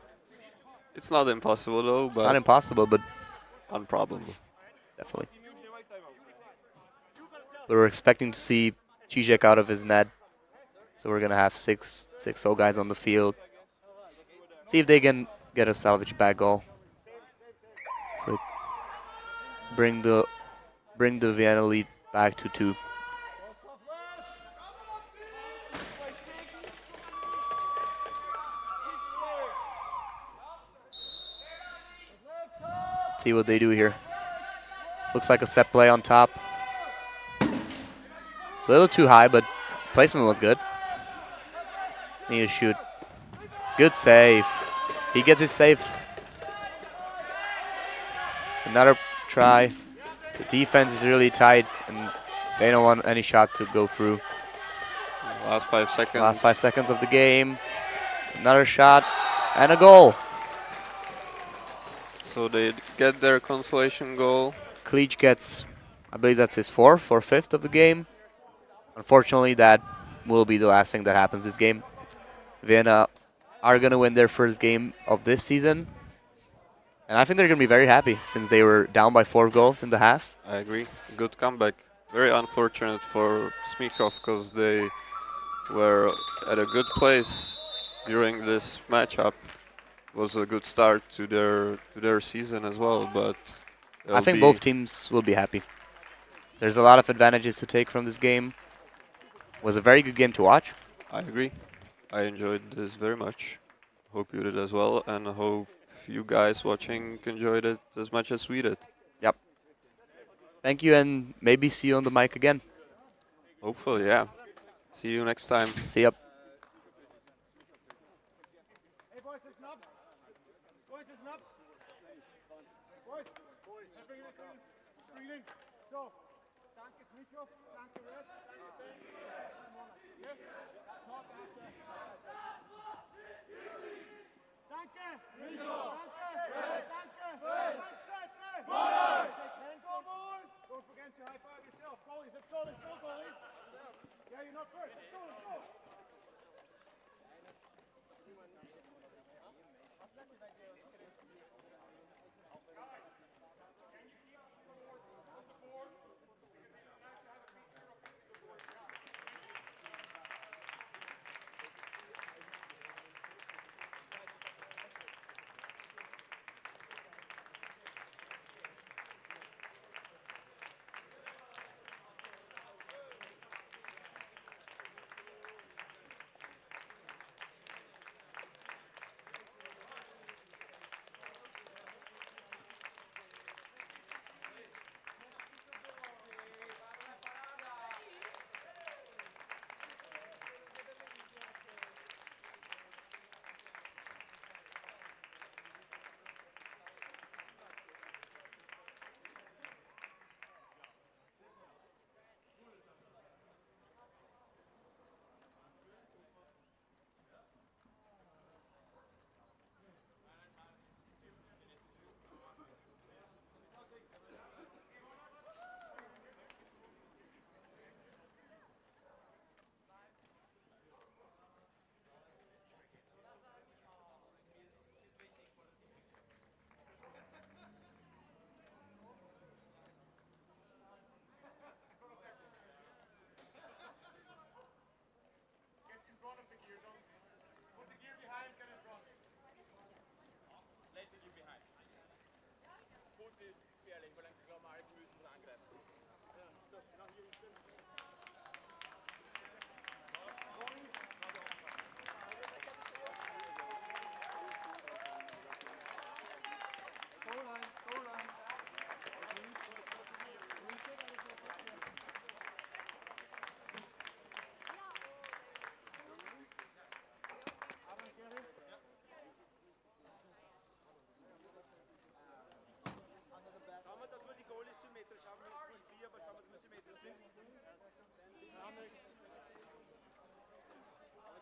It's not impossible though, but Not impossible, but improbable. definitely. We were expecting to see Čížek out of his net, so we're gonna have six old guys on the field. See if they can get a salvage back goal. So bring the Vienna lead back to 2. See what they do here. Looks like a set play on top. A little too high, but placement was good. Need to shoot. Good save. He gets his save. Another try. The defense is really tight, and they don't want any shots to go through. Last 5 seconds. Last 5 seconds of the game. Another shot and a goal. So they get their consolation goal. Klic gets, I believe that's his 4th or 5th of the game. Unfortunately, that will be the last thing that happens this game. Vienna are going to win their first game of this season. And I think they're going to be very happy since they were down by 4 goals in the half. I agree. Good comeback. Very unfortunate for Smíchov because they were at a good place during this matchup. Was a good start to their season as well, but I think both teams will be happy. There's a lot of advantages to take from this game. Was a very good game to watch. I agree. I enjoyed this very much. Hope you did as well, and I hope you guys watching enjoyed it as much as we did. Yep. Thank you, and maybe see you on the mic again. Hopefully, yeah. See you next time. See ya. Hey boys, listen up. Boys, listen up. Boys, screening. So, danke Smíchov, danke Red, danke Ben, danke Monarchs. Yes? Talk after. Danke Smíchov, danke Red, danke Ben, Monarchs. Go boys! Don't forget to high five yourself. Goalies, let's go, goalies. Yeah, you're not first. Let's go.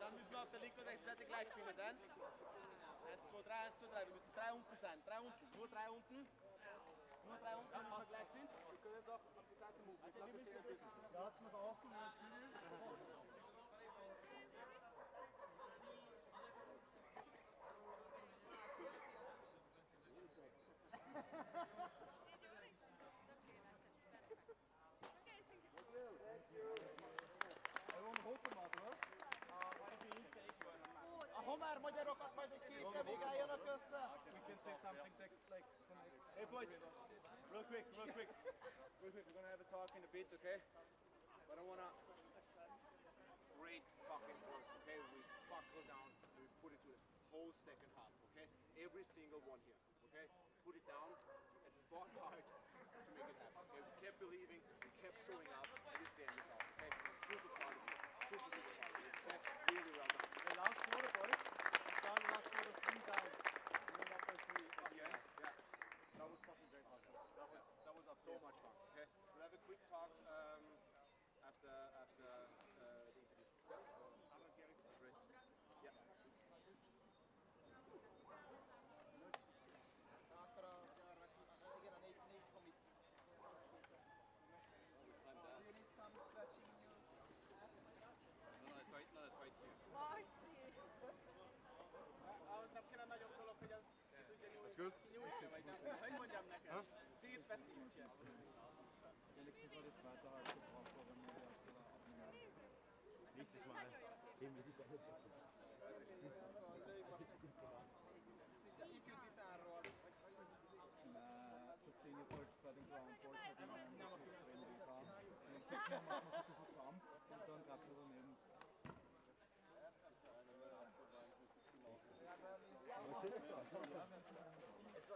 Dann müssen wir auf der linken und rechten Seite gleich viele sein. 1, 2, 3, 1, 2, 3. Wir müssen 3 unten sein. 3 unten. Nur 3 unten. Nur 3 unten, wenn wir gleich sind. Wir können jetzt auch auf die Seite move. Also, wir müssen ja, jetzt nach außen. No már magyarokat majd egy képre vigáljanak össze. We can say something like, hey boys, real quick. We're gonna have a talk in a bit, okay? But I wanna... Great fucking work, okay? We buckle down, we put it to the whole second half, okay? Every single one here, okay? Put it down and fought hard to make it happen, okay? We kept believing, we kept showing up, and this game is out, okay? Super proud of you, super proud of you, okay? Really well done. The last quarter, boys, last quarter 3 down. Yeah. That was fucking great. That was so much fun, okay? We'll have a quick talk after the interview. Yeah.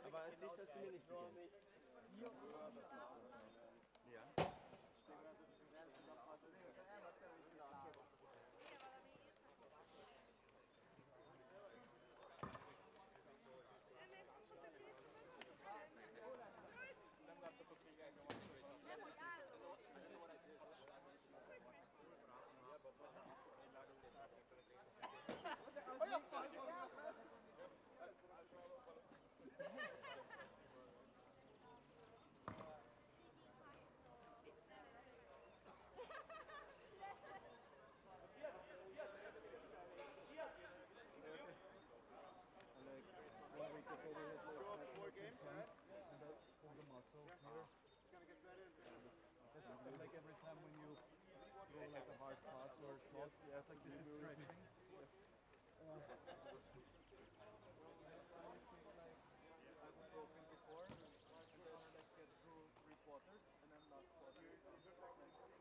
Aber SIS hast du mir nicht gegeben. Ja. Like every time when you go like a hard pass or a shot, yes, like this is stretching. Yes. I was frozen before, and then I like get through 3 quarters, and then last quarter, like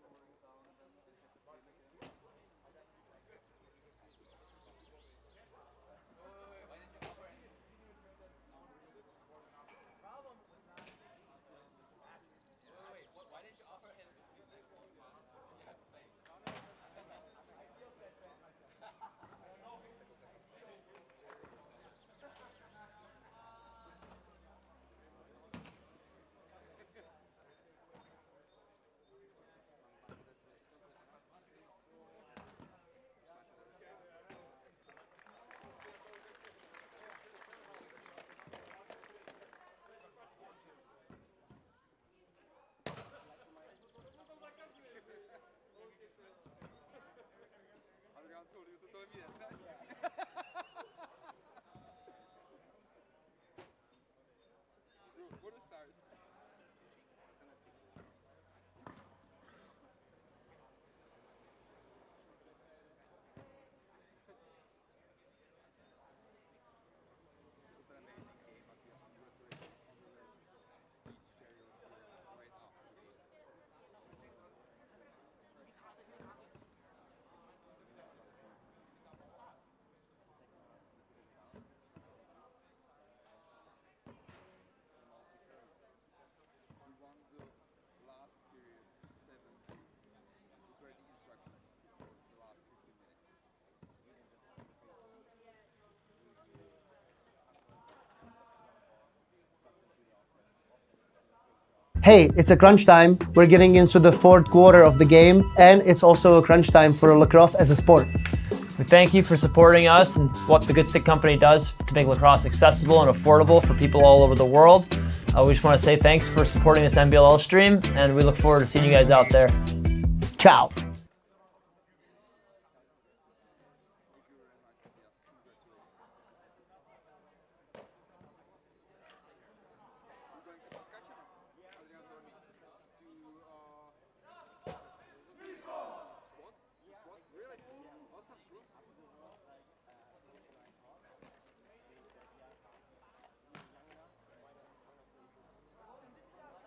lowering down, and then I get the play again. Hey, it's a crunch time. We're getting into the 4th quarter of the game, and it's also a crunch time for lacrosse as a sport. We thank you for supporting us and what the Good Stick Company does to make lacrosse accessible and affordable for people all over the world. We just want to say thanks for supporting this NBLL stream, and we look forward to seeing you guys out there. Ciao.